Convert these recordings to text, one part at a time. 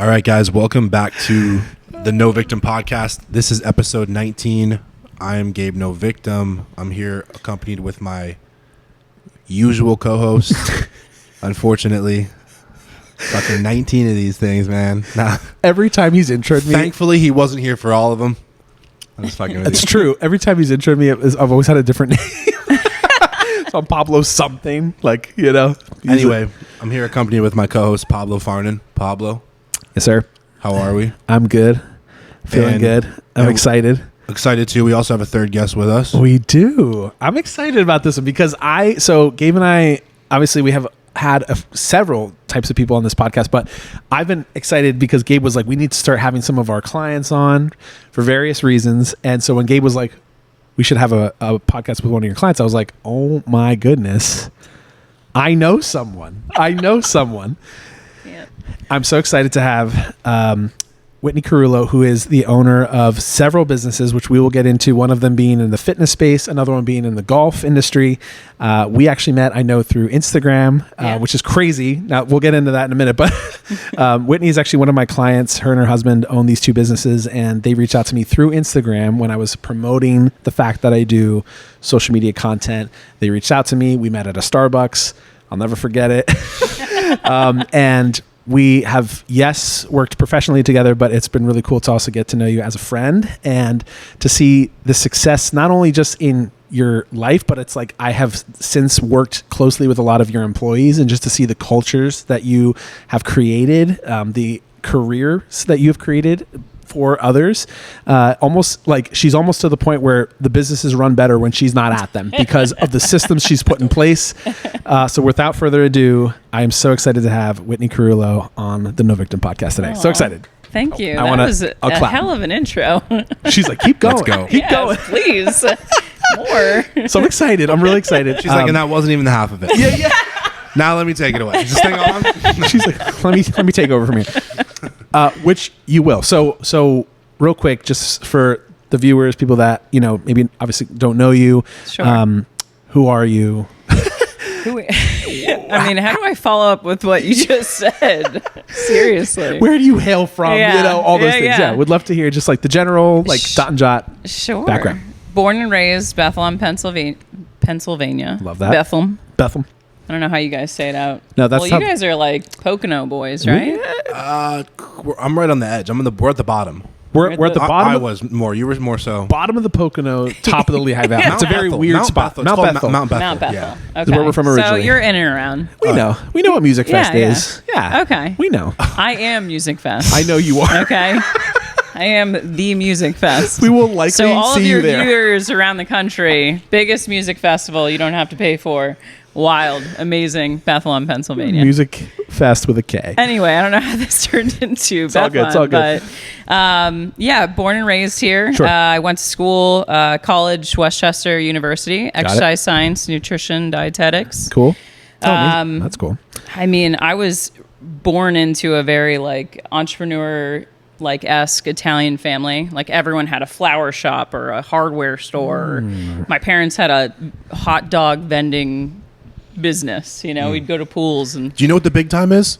All right, guys, welcome back to the No Victim Podcast. This is episode 19. I am Gabe No Victim. I'm here accompanied with my usual co-host. Unfortunately, fucking 19 of these things, man. Nah. Every time he's introed me, Thankfully, he wasn't here for all of them. I'm just fucking with it's you. true. Every time he's introed me, I've always had a different name. So I'm Pablo something, like, you know. Anyway, I'm here accompanied with my co-host, Pablo Farnan. Pablo, Yes, sir. how are we? I'm good. Feeling good. I'm excited. Excited too. We also have a third guest with us. We do. I'm excited about this one because Gabe and I, obviously we have had several types of people on this podcast, but I've been excited because Gabe was like, we need to start having some of our clients on for various reasons. And so when Gabe was like, we should have a podcast with one of your clients, I was like, oh my goodness, I know someone. Yeah. I'm so excited to have Whitney Carullo, who is the owner of several businesses, which we will get into, one of them being in the fitness space, another one being in the golf industry. We actually met, I know, through Instagram, which is crazy. Now, we'll get into that in a minute, but Whitney is actually one of my clients. Her and her husband own these two businesses, and they reached out to me through Instagram when I was promoting the fact that I do social media content. They reached out to me. We met at a Starbucks. I'll never forget it. And we have, worked professionally together, but it's been really cool to also get to know you as a friend and to see the success, not only just in your life, but it's like I have since worked closely with a lot of your employees, and just to see the cultures that you have created, the careers that you have created for others. Almost like she's almost to the point where the businesses run better when she's not at them because of the systems she's put in place. So without further ado, I am so excited to have Whitney Carullo on the No Victim Podcast today. So excited. Thank you. That was a hell of an intro. She's like, keep going. Let's go. Keep going. Please. More. So I'm excited. I'm really excited. She's like, and that wasn't even the half of it. yeah. Now let me take it away. Is this thing on? She's like, let me take over from here. Which you will. So real quick, just for the viewers, people that, you know, maybe obviously don't know you. Sure. Who are you? I mean, how do I follow up with what you just said? Seriously. Where do you hail from? Yeah. You know, all those things. Yeah. Would love to hear just like the general, like dot and jot background. Born and raised Bethlehem, Pennsylvania. Love that. Bethlehem. I I don't know how you guys say it out. No, that's you guys are like Pocono boys, right? I'm right on the edge. We're at the bottom. We're at the bottom. I was more. You were more so. Bottom of the Pocono, top of the Lehigh Valley. It's a very weird spot. Mount Bethel. Mount Bethel. Yeah. Okay. It's where we're from originally. So you're in and around. We know. We know what Music Fest Yeah. is. Yeah. Okay. We know. I am Music Fest. I know you are. Okay. I am the Music Fest. We will likely So all see of you your there. viewers around the country, biggest music festival you don't have to pay for. Wild, amazing, Bethlehem, Pennsylvania. Music Fest with a K. Anyway, I don't know how this turned into It's all good. It's all good. But yeah, born and raised here. Sure. I went to school, college, Westchester University, exercise science, nutrition, dietetics. Cool. Oh, amazing. That's cool. I mean, I was born into a very like entrepreneur like esque Italian family. Like everyone had a flower shop or a hardware store. My parents had a hot dog vending business. You know, we'd go to pools and Do you know what the Big Time is?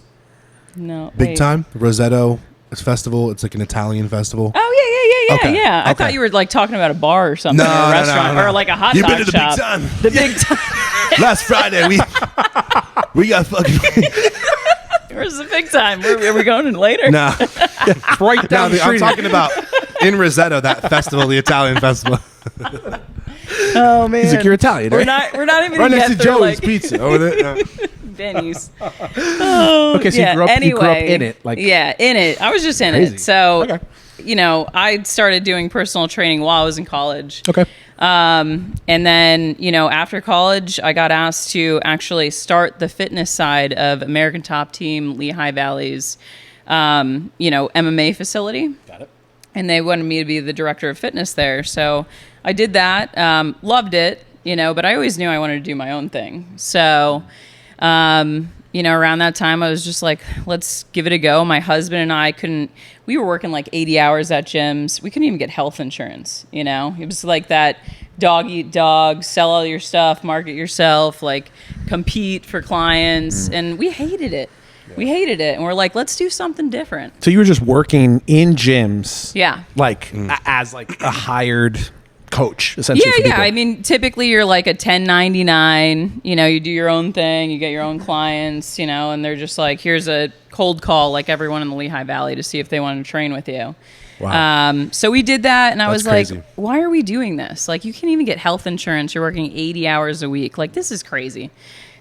no Big wait. Time Rosetto festival. It's like an Italian festival. Oh yeah. Okay, Yeah. I okay. thought you were like talking about a bar or something, No, or a no, restaurant, no. or like a hot You've dog been to the shop. Big Time. The Big Time. Last Friday we got fucking. Where's the Big Time? Are we going in later? Nah. Right down the I'm street. talking about in Rosetto, that festival, the Italian festival. Oh man. He's like, you're Italian, We're right? not even Right gonna next to get through, Joey's like, Pizza over there. Benny's. Oh, Okay, so you grew up in it, like yeah, in it. I was just in Crazy. it. So, Okay. you know, I started doing personal training while I was in college. Okay. And then, you know, after college, I got asked to actually start the fitness side of American Top Team Lehigh Valley's, MMA facility. Got it. And they wanted me to be the director of fitness there. So I did that. Loved it, you know, but I always knew I wanted to do my own thing. So, around that time, I was just like, let's give it a go. My husband and I we were working like 80 hours at gyms. We couldn't even get health insurance, you know? It was like that dog eat dog, sell all your stuff, market yourself, like compete for clients. And we hated it. We hated it. And we're like, let's do something different. So you were just working in gyms. Yeah. Like as like a hired coach, essentially. Yeah, for yeah. people. I mean, typically you're like a 1099. You know, you do your own thing, you get your own clients, you know, and they're just like, here's a cold call, like everyone in the Lehigh Valley, to see if they want to train with you. Wow. So we did that, and I was crazy. like, why are we doing this? Like, you can't even get health insurance. You're working 80 hours a week. Like, this is crazy.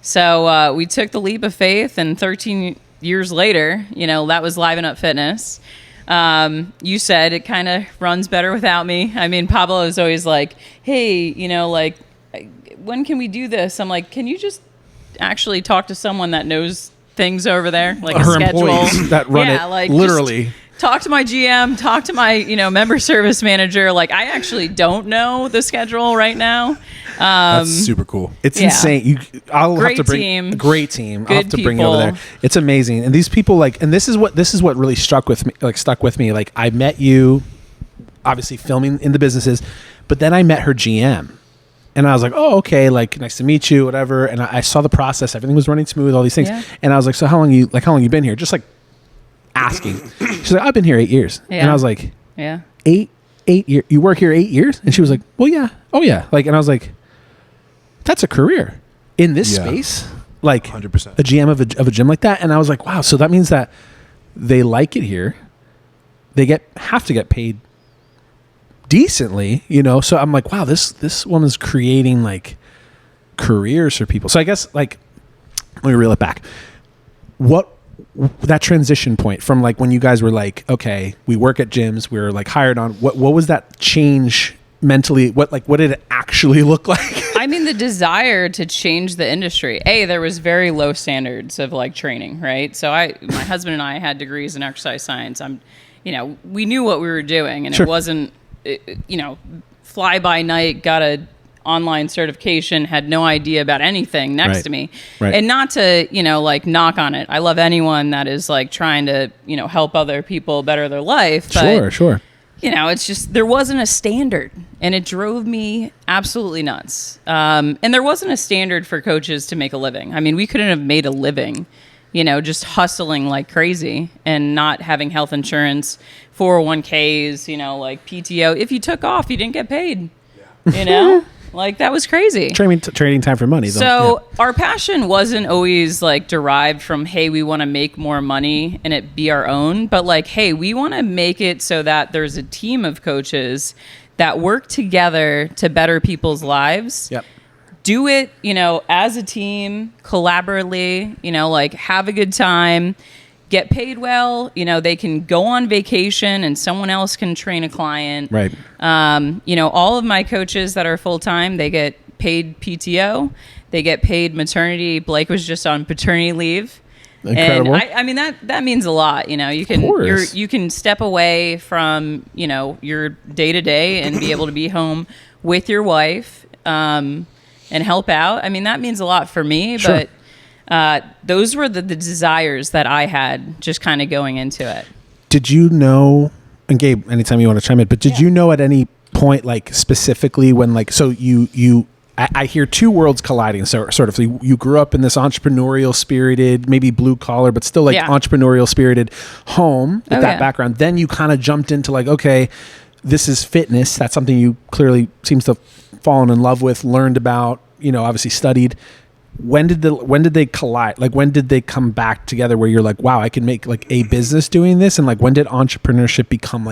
So we took the leap of faith, and 13 years later, you know, that was LivenUp Fitness. You said it kind of runs better without me. I mean, Pablo is always like, hey, you know, like, when can we do this? I'm like, can you just actually talk to someone that knows things over there, like her a schedule employees that run it, like, literally. just talk to my GM, talk to my, you know, member service manager. Like, I actually don't know the schedule right now. That's super cool. It's insane. I'll Great have to bring team. a great team. I'll have Good to bring you over there. people. It's amazing. And these people like, and this is what really stuck with me. Like, I met you, obviously filming in the businesses, but then I met her GM. And I was like, oh, okay, like, nice to meet you, whatever. And I saw the process. Everything was running smooth, all these things. Yeah. And I was like, so how long you been here? Just like asking. She's like, I've been here 8 years. Yeah. And I was like, Yeah. 8 years? You work here 8 years? And she was like, well, yeah. Oh, yeah. Like, and I was like, that's a career in this space. Like 100%. a GM of a gym like that. And I was like, wow. So that means that they like it here. They have to get paid decently, you know? So I'm like, wow, this woman's creating like careers for people. So I guess, like, let me reel it back. What that transition point from like when you guys were like, okay, we work at gyms, we're like hired on, what was that change mentally? What did it actually look like? I mean, the desire to change the industry. There was very low standards of like training, right? So my husband and I had degrees in exercise science. We knew what we were doing, and Sure. it wasn't, fly by night, got a online certification, had no idea about anything next Right. to me. Right. And not to, like knock on it. I love anyone that is like trying to, help other people better their life. But, Sure. it's just, there wasn't a standard, and it drove me absolutely nuts. And there wasn't a standard for coaches to make a living. I mean, we couldn't have made a living, just hustling like crazy and not having health insurance, 401ks, like PTO. If you took off, you didn't get paid, like that was crazy. Trading time for money. Though. So our passion wasn't always like derived from, hey, we want to make more money and it be our own, but like, hey, we want to make it so that there's a team of coaches that work together to better people's lives. Yep. Do it, as a team, collaboratively, like have a good time, get paid well. They can go on vacation and someone else can train a client. Right. All of my coaches that are full-time, they get paid PTO. They get paid maternity. Blake was just on paternity leave. Incredible. And I mean, that means a lot. You can step away from, your day-to-day and be able to be home with your wife, and help out. I mean, that means a lot for me, Sure. but those were the desires that I had just kind of going into it. Did you know, and Gabe, anytime you want to chime in, but did you know at any point, like specifically when like, so I hear two worlds colliding. So sort of, you grew up in this entrepreneurial spirited, maybe blue collar, but still like entrepreneurial spirited home with that background. Then you kind of jumped into like, okay, this is fitness. That's something you clearly seems to have fallen in love with, learned about, obviously studied. When did they collide? Like, when did they come back together where you're like, wow, I can make like a business doing this? And like, when did entrepreneurship become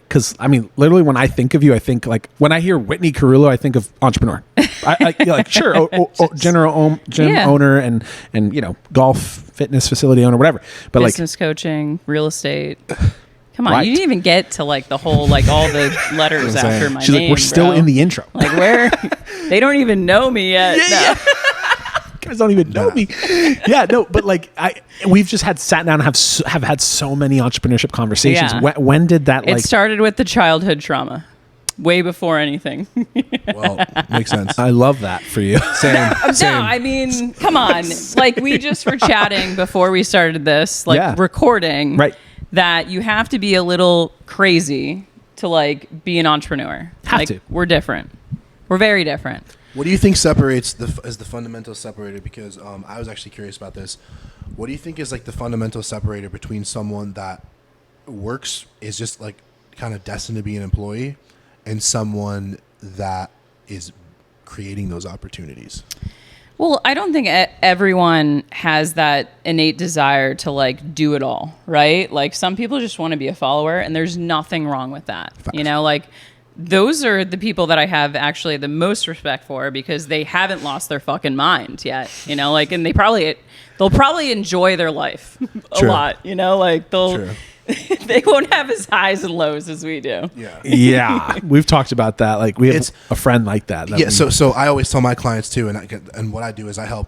cause I mean, literally when I think of you, I think like, when I hear Whitney Carullo, I think of entrepreneur. Like, sure. General gym owner and, golf fitness facility owner, whatever. But business coaching, real estate. Come on, Right. you didn't even get to like the whole, like all the letters after my she's name. like, we're still bro. in the intro. Like where they don't even know me yet. No. You guys don't even know me. Yeah, no, but like we've just sat down and have had so many entrepreneurship conversations. Yeah. When did that It started with the childhood trauma, way before anything. Well, makes sense. I love that for you. Same. No, I mean, come on. Like we just were chatting before we started this, like recording. Right. That you have to be a little crazy to like be an entrepreneur. Have like, to. We're different. We're very different. What do you think separates is the fundamental separator? Because I was actually curious about this. What do you think is like the fundamental separator between someone that works is just like kind of destined to be an employee and someone that is creating those opportunities? Well, I don't think everyone has that innate desire to like do it all, right? Like some people just want to be a follower, and there's nothing wrong with that. Facts. You know, like those are the people that I have actually the most respect for because they haven't lost their fucking mind yet. You know, like, and they'll probably enjoy their life a True. lot. You know, like True. they won't have as highs and lows as we do. Yeah, we've talked about that. Like we have a friend like that. Yeah, so I always tell my clients too, and what I do is I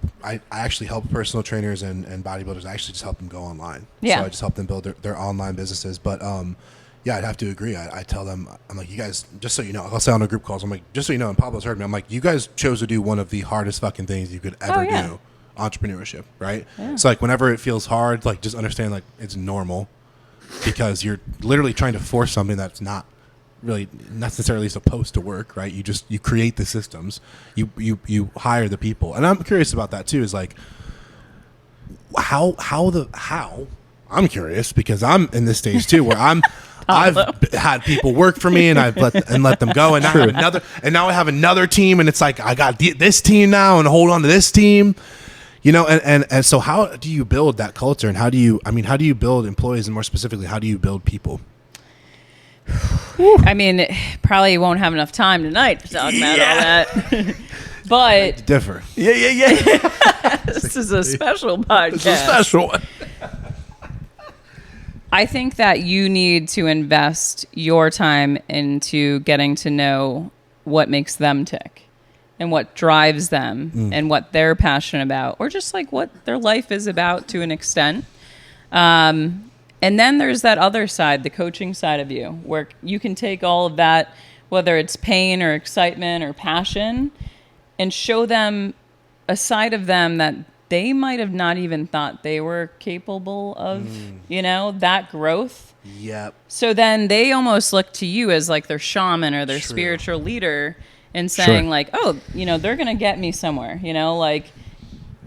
actually help personal trainers and bodybuilders. I actually just help them go online. Yeah. So I just help them build their online businesses. But yeah, I'd have to agree. I tell them, I'm like, you guys, just so you know, I'll say on the group calls, I'm like, just so you know, and Pablo's heard me, I'm like, you guys chose to do one of the hardest fucking things you could ever do, entrepreneurship, right? Yeah. So like whenever it feels hard, like just understand like it's normal. Because you're literally trying to force something that's not really necessarily supposed to work, right? You create the systems, you hire the people, and I'm curious about that too. Is like how I'm curious because I'm in this stage too where I've had people work for me and I've let them go, and now I have another team, and it's like I got this team now and hold on to this team. You know, and so how do you build that culture, and how do you build employees, and more specifically, how do you build people? I mean, probably won't have enough time tonight to talk about all that. But differ. Yeah. This is a special podcast. It's a special one. I think that you need to invest your time into getting to know what makes them tick. And what drives them and what they're passionate about, or just like what their life is about to an extent. And then there's that other side, the coaching side of you, where you can take all of that, whether it's pain or excitement or passion, and show them a side of them that they might have not even thought they were capable of, you know, that growth. Yep. So then they almost look to you as like their shaman or their spiritual leader, and saying like, oh, you know, they're going to get me somewhere, you know, like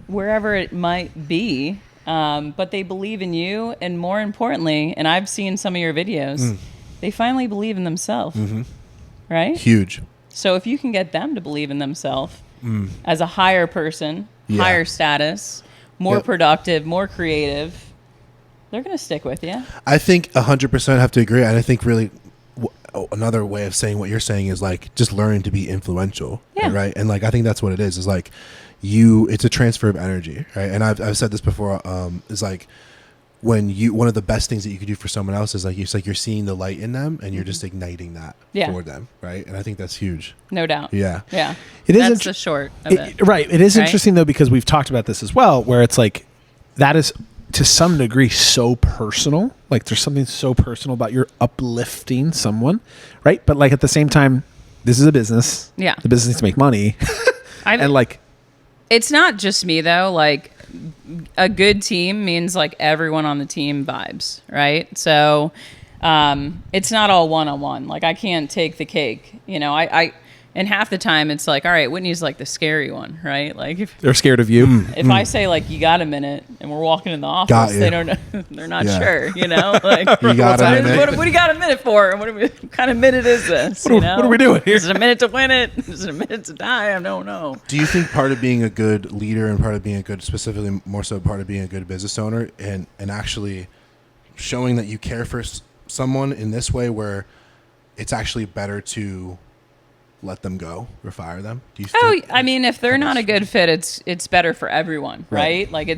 wherever it might be. But they believe in you. And more importantly, and I've seen some of your videos, they finally believe in themselves. Right? Huge. So if you can get them to believe in themselves as a higher person, higher status, more productive, more creative, they're going to stick with you. I think 100% have to agree. And I think really another way of saying what you're saying is like just learning to be influential, right? And like I think that's what it is like it's a transfer of energy, right? And I've said this before, is like when one of the best things that you could do for someone else is like it's like you're seeing the light in them and you're just igniting that for them, right? And I think that's huge. No doubt. Yeah. That's the short of it. Right. It is interesting though, because we've talked about this as well, where it's like that is to some degree so personal. Like there's something so personal about you're uplifting someone, right? But like at the same time, this is a business. Yeah. The business needs to make money. And like it's not just me though. Like a good team means like everyone on the team vibes, right? So it's not all one-on-one. Like I can't take the cake. You know, and half the time it's like, all right, Whitney's like the scary one, right? Like if they're scared of you. If I say like, you got a minute, and we're walking in the office, they don't know, they're not sure, you know, like you got a minute. What do you got a minute for? What kind of minute is this? What are we doing here? Is it a minute to win it? Is it a minute to die? I don't know. Do you think part of being a good leader and part of being a good, specifically more so part of being a good business owner and actually showing that you care for someone in this way where it's actually better to let them go or fire them? Do you I mean, if they're not a good fit, it's better for everyone, right? Like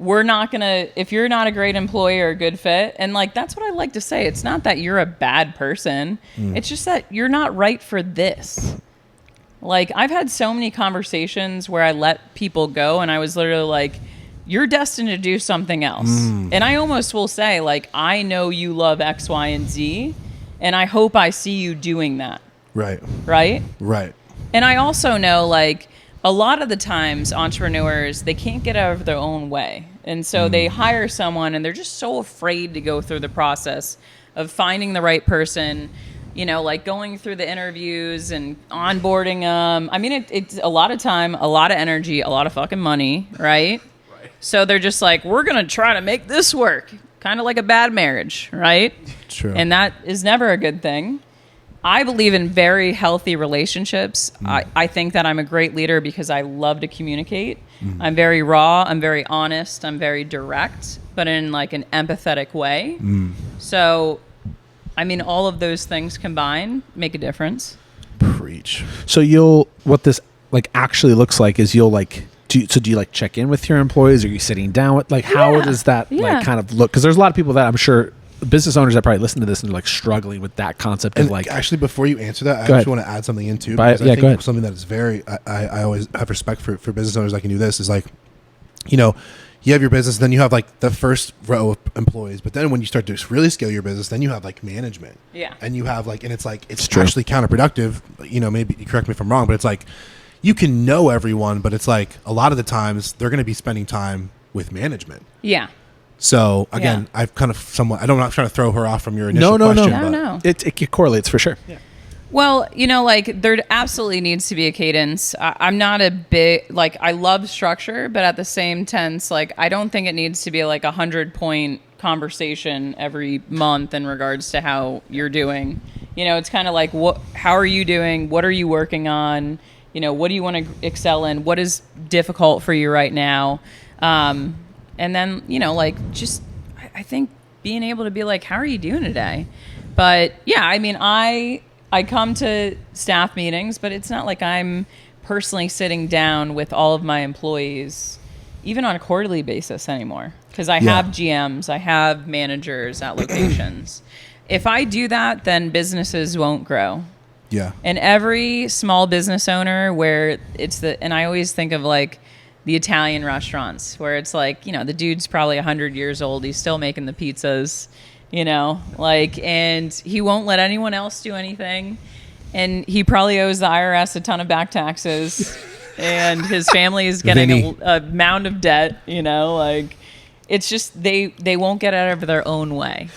we're not gonna, if you're not a great employee or a good fit, and like that's what I like to say. It's not that you're a bad person. It's just that you're not right for this. Like I've had so many conversations where I let people go, and I was literally like, you're destined to do something else. And I almost will say like, I know you love X, Y, and Z, and I hope I see you doing that. Right. And I also know like a lot of the times entrepreneurs, they can't get out of their own way. And so they hire someone and they're just so afraid to go through the process of finding the right person, like going through the interviews and onboarding them. I mean, it's a lot of time, a lot of energy, a lot of fucking money, right? So they're just like, we're going to try to make this work. Kind of like a bad marriage, right? True. And that is never a good thing. I believe in very healthy relationships. I think that I'm a great leader because I love to communicate. I'm very raw. I'm very honest. I'm very direct, but in like an empathetic way. So, I mean, all of those things combined make a difference. Preach. So what this like actually looks like is you'll like, do you like check in with your employees? Are you sitting down with like, how does that like kind of look? Because there's a lot of people that I'm sure business owners that probably listen to this and they're like struggling with that concept of like. Actually, before you answer that, I actually want to add something in too. Because I think something that is very, I always have respect for business owners that can do this is like, you have your business, then you have like the first row of employees, but then when you start to really scale your business, then you have like management. Yeah. And you have like, and it's like, it's actually counterproductive. Maybe you correct me if I'm wrong, but it's like, you can know everyone, but it's like a lot of the times they're going to be spending time with management. Yeah. So again, I've kind of I'm not trying to throw her off from your initial question. No. It correlates for sure. Yeah. Well, like there absolutely needs to be a cadence. I'm not a big, like I love structure, but at the same tense, like I don't think it needs to be like 100-point conversation every month in regards to how you're doing. It's kind of like, how are you doing? What are you working on? What do you want to excel in? What is difficult for you right now? And then, like just, I think being able to be like, how are you doing today? But yeah, I mean, I come to staff meetings, but it's not like I'm personally sitting down with all of my employees, even on a quarterly basis anymore. Because I have GMs, I have managers at locations. If I do that, then businesses won't grow. Yeah. And every small business owner where and I always think of like the Italian restaurants where it's like, the dude's probably 100 years old. He's still making the pizzas, and he won't let anyone else do anything. And he probably owes the IRS a ton of back taxes and his family is getting a mound of debt, it's just, they won't get out of their own way.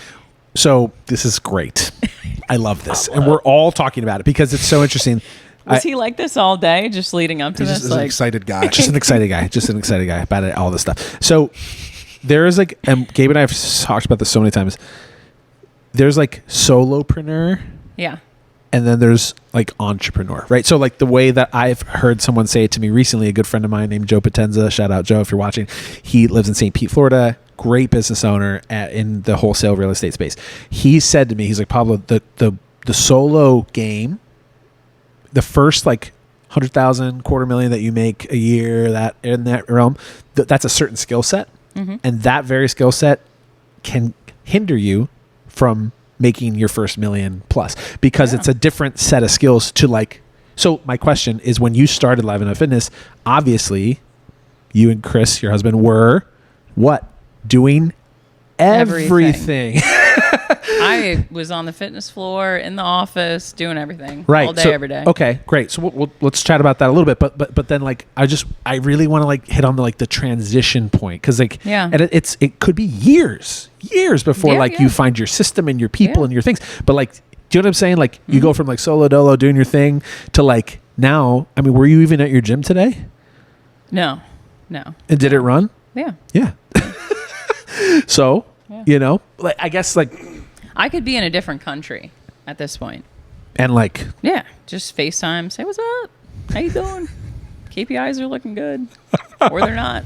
So this is great. I love this. And we're all talking about it because it's so interesting. Was he like this all day, just leading up to this? Just an excited guy. Just an excited guy about it, all this stuff. So there is like, and Gabe and I have talked about this so many times. There's like solopreneur. Yeah. And then there's like entrepreneur, right? So like the way that I've heard someone say it to me recently, a good friend of mine named Joe Potenza, shout out Joe if you're watching. He lives in St. Pete, Florida. Great business owner in the wholesale real estate space. He said to me, he's like, Pablo, the solo game, the first like 100,000, $250,000 that you make a year, that in that realm, that's a certain skill set. Mm-hmm. And that very skill set can hinder you from making your first $1 million plus because it's a different set of skills to like. So my question is, when you started LivenUp Fitness, obviously you and Chris, your husband, were what? Doing everything. I was on the fitness floor, in the office, doing everything, right? All day, every day. Okay, great. So let's chat about that a little bit. But then like I really want to like hit on the transition point because like and it could be years before you find your system and your people and your things. But like, do you know what I'm saying? Like you go from like solo dolo doing your thing to like now. I mean, were you even at your gym today? No. And did it run? Yeah. Yeah. So like I guess like. I could be in a different country at this point. And like... Yeah, just FaceTime, say, what's up? How you doing? KPIs are looking good. Or they're not.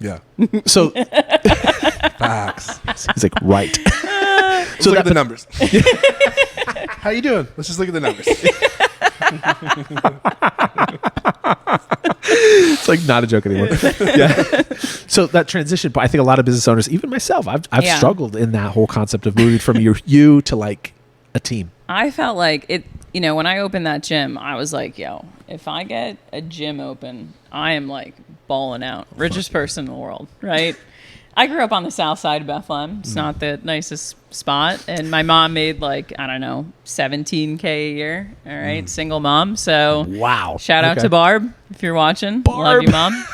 Yeah. So... Facts. He's like, right. So look at the numbers. How you doing? Let's just look at the numbers. It's like not a joke anymore. Yeah. So that transition, but I think a lot of business owners, even myself, I've struggled in that whole concept of moving from you to like a team. I felt like it, when I opened that gym, I was like, if I get a gym open, I am like balling out. Richest person in the world, right? I grew up on the south side of Bethlehem. It's not the nicest spot. And my mom made like, I don't know, $17K a year. All right. Single mom. So wow. Shout out to Barb if you're watching. Barb. Love you, Mom.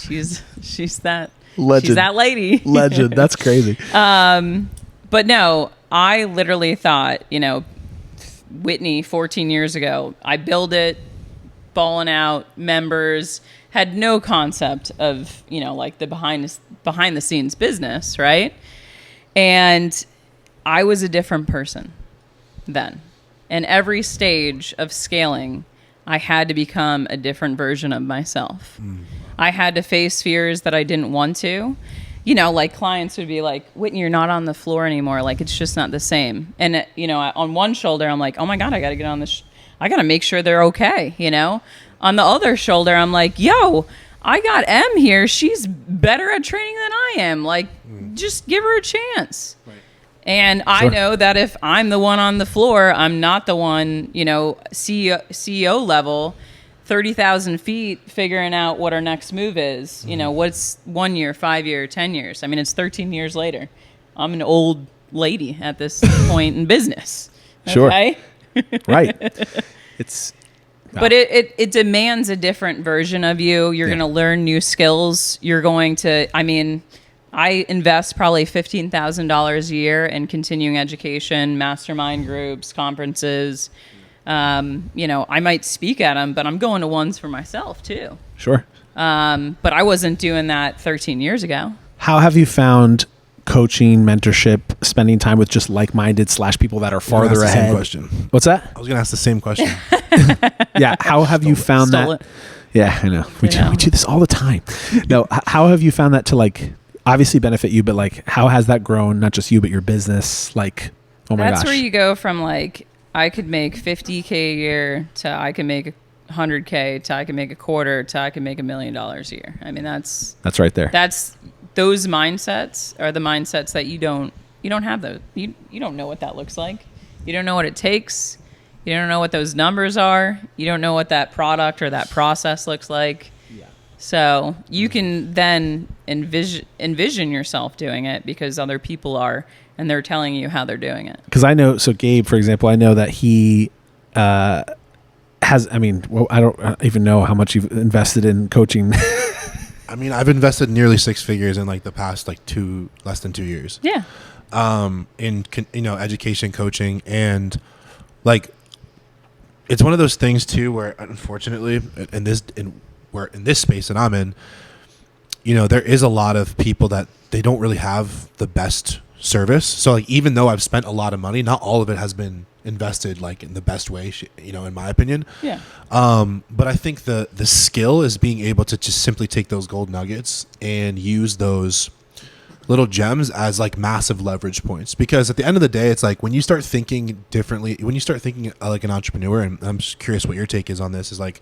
She's that legend. She's that lady. Legend. That's crazy. But no, I literally thought, Whitney 14 years ago, I built it, balling out, members, had no concept of, like the behind the scenes business, right? And I was a different person then. And every stage of scaling, I had to become a different version of myself. I had to face fears that I didn't want to. Like clients would be like, Whitney, you're not on the floor anymore. Like, it's just not the same. And, on one shoulder, I'm like, oh my God, I got to get on this. I got to make sure they're okay. On the other shoulder, I'm like, yo, I got M here. She's better at training than I am. Like, just give her a chance. Right. And I know that if I'm the one on the floor, I'm not the one, CEO level, 30,000 feet, figuring out what our next move is. What's 1 year, 5 year, 10 years. I mean, it's 13 years later. I'm an old lady at this point in business. Okay? Sure. Right. It's... Wow. But it demands a different version of you. You're going to learn new skills. You're going to, I invest probably $15,000 a year in continuing education, mastermind groups, conferences. I might speak at them, but I'm going to ones for myself too. Sure. But I wasn't doing that 13 years ago. How have you found coaching, mentorship, spending time with just like-minded / people that are farther ahead? Same question. What's that? I was going to ask the same question. Yeah. How have you found that? Yeah, I know. We do this all the time. No, how have you found that to like obviously benefit you, but like how has that grown? Not just you, but your business. Like, oh my gosh. That's where you go from like, I could make $50K a year to I can make $100K to I can make a quarter to I can make $1 million a year. I mean, that's right there. Those mindsets are the mindsets that you don't have those. You don't know what that looks like. You don't know what it takes. You don't know what those numbers are. You don't know what that product or that process looks like. Yeah. So you can then envision yourself doing it because other people are, and they're telling you how they're doing it. Because I know, so Gabe, for example, I know that he has, I don't even know how much you've invested in coaching. I've invested nearly 6 figures in like the past less than 2 years. Yeah. In education, coaching, and like it's one of those things too where unfortunately in this space that I'm in, there is a lot of people that they don't really have the best service. So like even though I've spent a lot of money, not all of it has been invested like in the best way, in my opinion. Yeah. But I think the skill is being able to just simply take those gold nuggets and use those little gems as like massive leverage points, because at the end of the day, it's like when you start thinking differently, when you start thinking like an entrepreneur, and I'm just curious what your take is on this, is like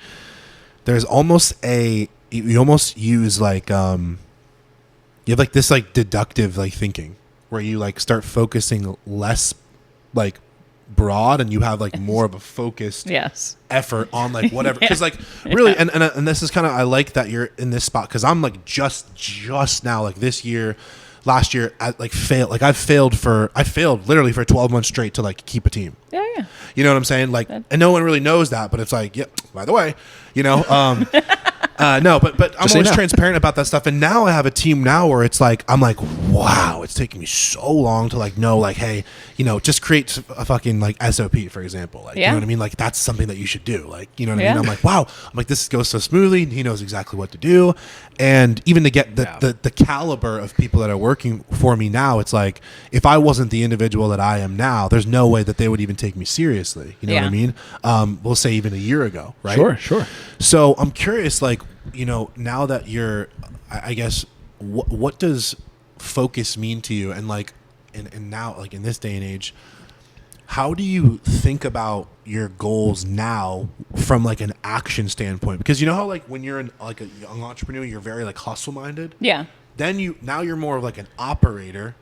there's almost you almost use like you have like this like deductive like thinking where you like start focusing less like broad and you have like more of a focused effort on like whatever, because like really and this is kind of, I like that you're in this spot, because I'm like just now like last year I failed literally for 12 months straight to like keep a team. Yeah. You know what I'm saying? Like, and no one really knows that, but it's like, by the way, no, but I'm always transparent about that stuff. And now I have a team now where it's like, I'm like, wow, it's taking me so long to like know, like, hey, just create a fucking like SOP, for example. Like, you know what I mean? Like, that's something that you should do. Like, you know what I mean? I'm like, wow. I'm like, this goes so smoothly. He knows exactly what to do. And even to get the caliber of people that are working for me now, it's like, if I wasn't the individual that I am now, there's no way that they would even take me seriously. You know what I mean? We'll say even a year ago, right? Sure. So I'm curious, like, now that you're, I guess, what does focus mean to you? And like, and now, like in this day and age, how do you think about your goals now from like an action standpoint? Because you know how like when you're like a young entrepreneur, you're very like hustle minded. Yeah. Then you're more of like an operator,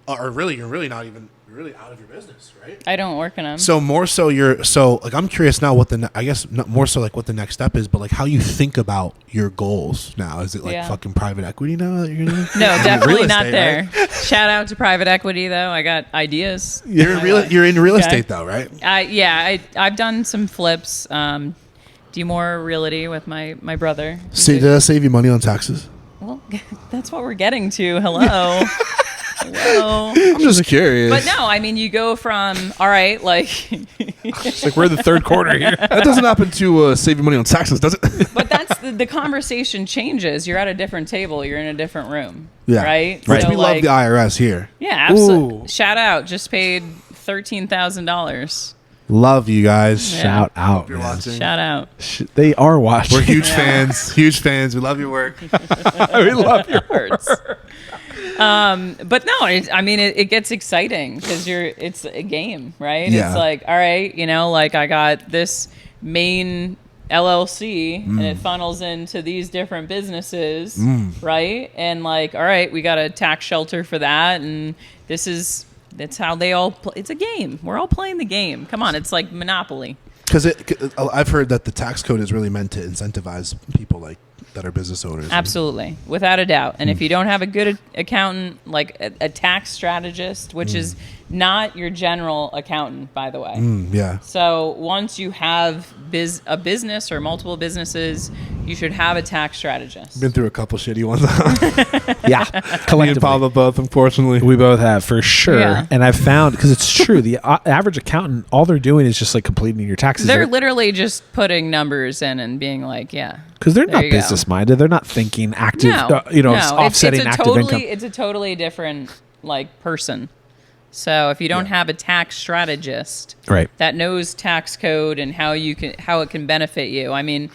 or really you're really not even really out of your business, right? I don't work in them. So more so like I'm curious now what I guess not more so like what the next step is, but like how you think about your goals now. Is it like fucking private equity now that you're gonna? No, definitely not there. Right? Shout out to private equity though. I got ideas. You're in real estate though, right? I've done some flips. Do more realty with my brother. Did I save you money on taxes? Well, that's what we're getting to. Hello. Well, I'm just curious. but no, I mean, you go from, all right, like, It's like we're in the third quarter here. That doesn't happen to save you money on taxes, does it? but that's the conversation changes. You're at a different table. You're in a different room. Yeah. Right? Which So, we love the IRS here. yeah, absolutely. Ooh. Shout out. Just paid $13,000. Love you guys. Yeah. Shout out, You're man. watching. Shout out. They are watching. We're huge fans. Huge fans. We love your work. we love you. Hurts. But no, I mean, it gets exciting because it's a game, right? Yeah. It's like, all right, like I got this main LLC and it funnels into these different businesses, right? And like, all right, we got a tax shelter for that. And that's how they all it's a game. We're all playing the game. Come on. It's like Monopoly. Because I've heard that the tax code is really meant to incentivize people like that are business owners. Absolutely, without a doubt. And if you don't have a good accountant, like a tax strategist, which is not your general accountant, by the way. Yeah. So once you have a business or multiple businesses, you should have a tax strategist. Been through a couple shitty ones. Yeah, Me and collectively. Pablo both, unfortunately. We both have, for sure. Yeah. And I've found, because it's true, the average accountant, all they're doing is just like completing your taxes. They're literally just putting numbers in and being like, yeah. Because they're There not you go. business minded. They're not thinking active, No, offsetting it's a active totally, income. It's a totally different like person. So if you don't have a tax strategist Right. that knows tax code and how it can benefit you, I mean,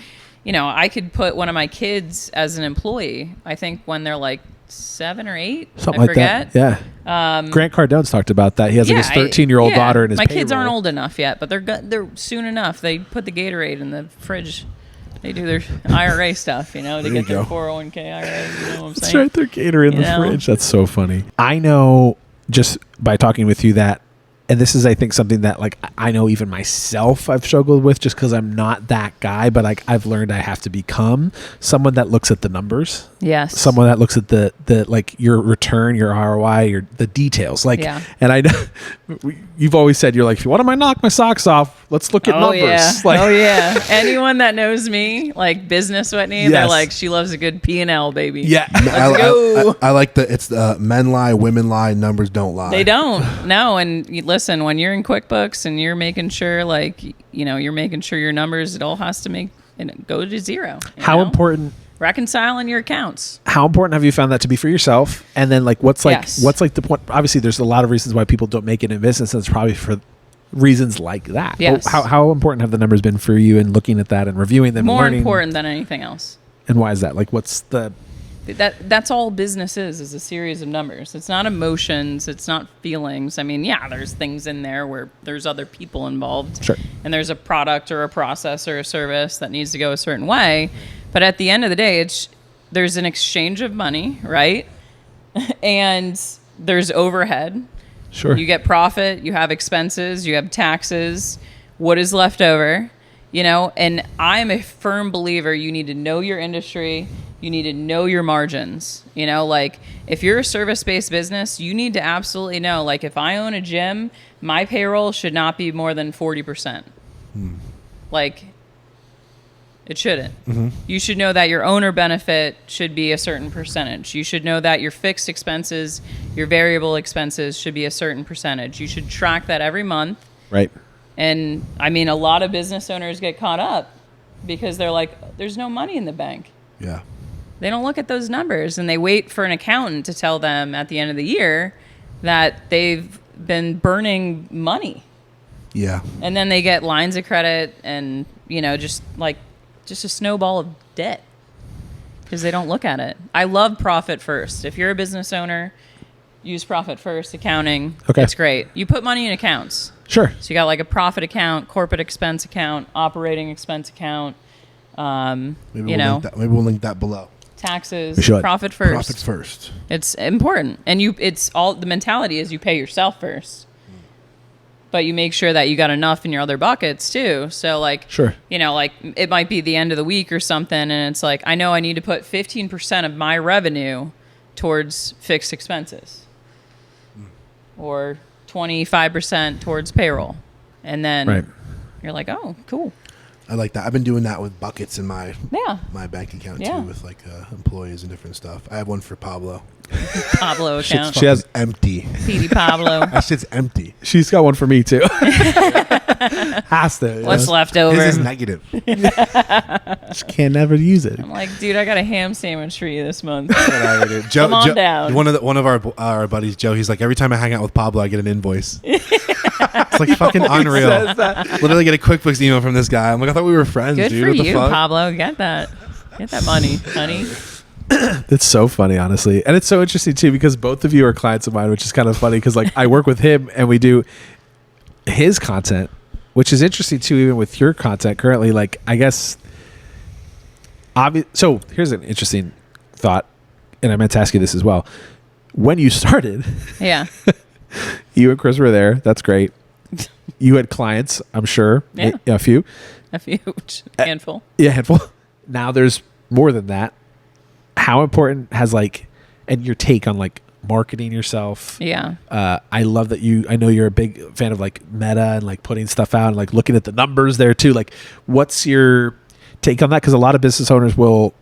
I could put one of my kids as an employee. I think when they're like 7 or 8, Something I like forget. that. Yeah. Grant Cardone's talked about that. He has like his 13-year-old daughter in his My kids payroll. aren't old enough yet, but they're soon enough. They put the Gatorade in the fridge. They do their IRA stuff, They you get their go. 401k IRA, you know what I'm That's saying? right. They're catering in the fridge. That's so funny. I know just by talking with you that, and this is, I think, something that like I know even myself I've struggled with just because I'm not that guy, but like I've learned I have to become someone that looks at the numbers. Yes. Someone that looks at the like your return, your ROI, the details. Like, Yeah. and I know you've always said you're like, if you want to knock my socks off, let's look at numbers. Yeah. Like, Oh yeah. Anyone that knows me, like business Whitney, they're Yes. like, she loves a good P&L, baby. yeah. Let's go. I like it's the men lie, women lie, numbers don't lie. They don't. No. And listen, when you're in QuickBooks and you're making sure, like, you're making sure your numbers, it all has to go to zero. How important? Reconciling your accounts. How important have you found that to be for yourself? And then like what's Yes. the point? Obviously there's a lot of reasons why people don't make it in business, and it's probably for reasons like that. Yes. But how important have the numbers been for you in looking at that and reviewing them, More learning? important than anything else. And why is that? Like what's the That's all business is a series of numbers. It's not emotions, it's not feelings. I mean, yeah, there's things in there where there's other people involved. Sure. And there's a product or a process or a service that needs to go a certain way. But at the end of the day, there's an exchange of money, right? And there's overhead. Sure. You get profit, you have expenses, you have taxes, what is left over, and I'm a firm believer you need to know your industry, you need to know your margins. Like if you're a service-based business, you need to absolutely know, like if I own a gym, my payroll should not be more than 40%. Like it shouldn't. You should know that your owner benefit should be a certain percentage. You should know that your fixed expenses, your variable expenses should be a certain percentage. You should track that every month. right. And I mean, a lot of business owners get caught up because they're like, there's no money in the bank. Yeah. They don't look at those numbers and they wait for an accountant to tell them at the end of the year that they've been burning money. Yeah. And then they get lines of credit and, just a snowball of debt because they don't look at it. I love profit first. If you're a business owner, use profit first accounting. Okay. It's great. You put money in accounts. Sure. So you got like a profit account, corporate expense account, operating expense account, Maybe we'll link that below. taxes, We should. profit first. Profit first. It's important. And the mentality is you pay yourself first. But you make sure that you got enough in your other buckets too. So like, Sure. like it might be the end of the week or something. And it's like, I know I need to put 15% of my revenue towards fixed expenses or 25% towards payroll. And then Right. you're like, oh, cool. I like that. I've been doing that with buckets in my Yeah. my bank account Yeah. too, with like employees and different stuff. I have one for Pablo. Pablo account. She has- empty. Petey Pablo. That shit's empty. She's got one for me too. Has to. What's left over? His is negative. Just can't never use it. I'm like, dude, I got a ham sandwich for you this month. Whatever, dude. Joe, Come on down. One of our buddies, Joe. He's like, every time I hang out with Pablo, I get an invoice. It's like fucking unreal. Literally get a QuickBooks email from this guy. I'm like, I thought we were friends, Good dude. for What the you, fuck? Pablo. Get that money, honey. That's so funny, honestly. And it's so interesting too, because both of you are clients of mine, which is kind of funny because like I work with him and we do his content, which is interesting too, even with your content currently. Like, I guess, so here's an interesting thought. And I meant to ask you this as well. When you started, Yeah. you and Chris were there. That's great. You had clients, I'm sure. Yeah. A few. A few, handful. Yeah, handful. Now there's more than that. How important has like, and your take on like marketing yourself? Yeah. I love that I know you're a big fan of like Meta and like putting stuff out and like looking at the numbers there too. Like, what's your take on that? Because a lot of business owners will,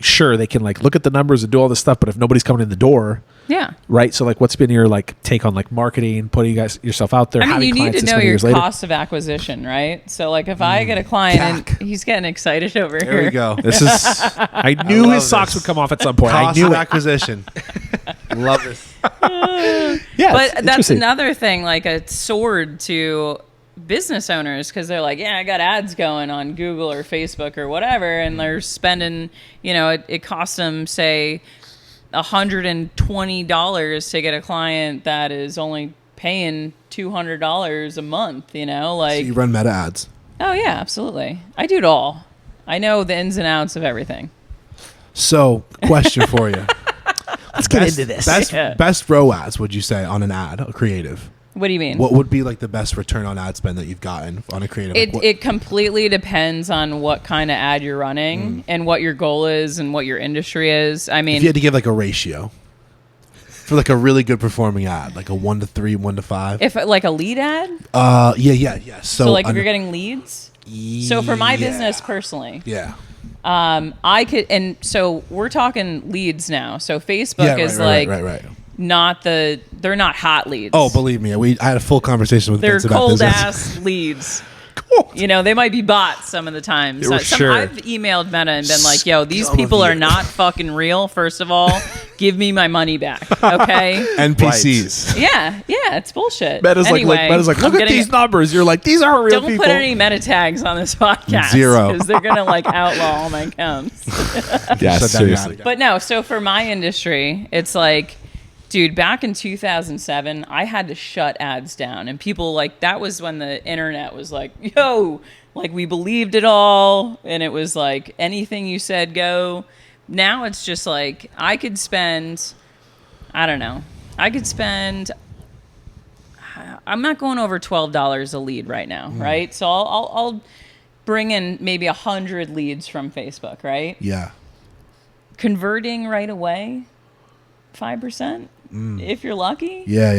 sure, they can like look at the numbers and do all this stuff, but if nobody's coming in the door, Yeah. right? So like, what's been your like take on like marketing, putting yourself out there? I mean, having you need clients to this know many your years later? cost of acquisition, right? So, like, if I get a client CAC. and he's getting excited over There here, we go. This is. I knew love his socks this. would come off at some point. I Cost knew of it. acquisition. Love this. Yeah, but it's that's interesting. another thing, like a sword to business owners, because they're like, yeah, I got ads going on Google or Facebook or whatever, and they're spending, it costs them, say, $120 to get a client that is only paying $200 a month, like, So you run Meta ads. oh yeah, absolutely. I do it all. I know the ins and outs of everything. So, question for you. Let's get into this. Yeah. Best ROAS, would you say, on an ad, a creative? What do you mean? What would be like the best return on ad spend that you've gotten on a creative? Like, what- It completely depends on what kind of ad you're running and what your goal is and what your industry is. I if you mean, had to give like a ratio for like a really good performing ad, like a 1 to 3, 1 to 5. if like a lead ad, Yeah. so like if you're getting leads. So for my business personally, yeah, I could, and so we're talking leads now. So Facebook is right. they're not hot leads. Oh, believe me, I had a full conversation with they're Vince about cold business. ass leads. They might be bots some of the time. Sure. I've emailed Meta and been like, yo, these people are not fucking real, first of all. Give me my money back, okay? NPCs. Yeah, it's bullshit. Meta's anyway, like, look I'm at getting- these numbers. You're like, these aren't real Don't people. put any meta tags on this podcast. 0. Because they're going to like outlaw all my accounts. Yeah, Shut down seriously. your ad. But no, so for my industry, it's like, dude, back in 2007, I had to shut ads down. And people like, that was when the internet was like, yo, like we believed it all. And it was like, anything you said, go. Now it's just like, I could spend, I'm not going over $12 a lead right now, right? So I'll bring in maybe 100 leads from Facebook, right? Yeah. Converting right away, 5%, if you're lucky. Yeah.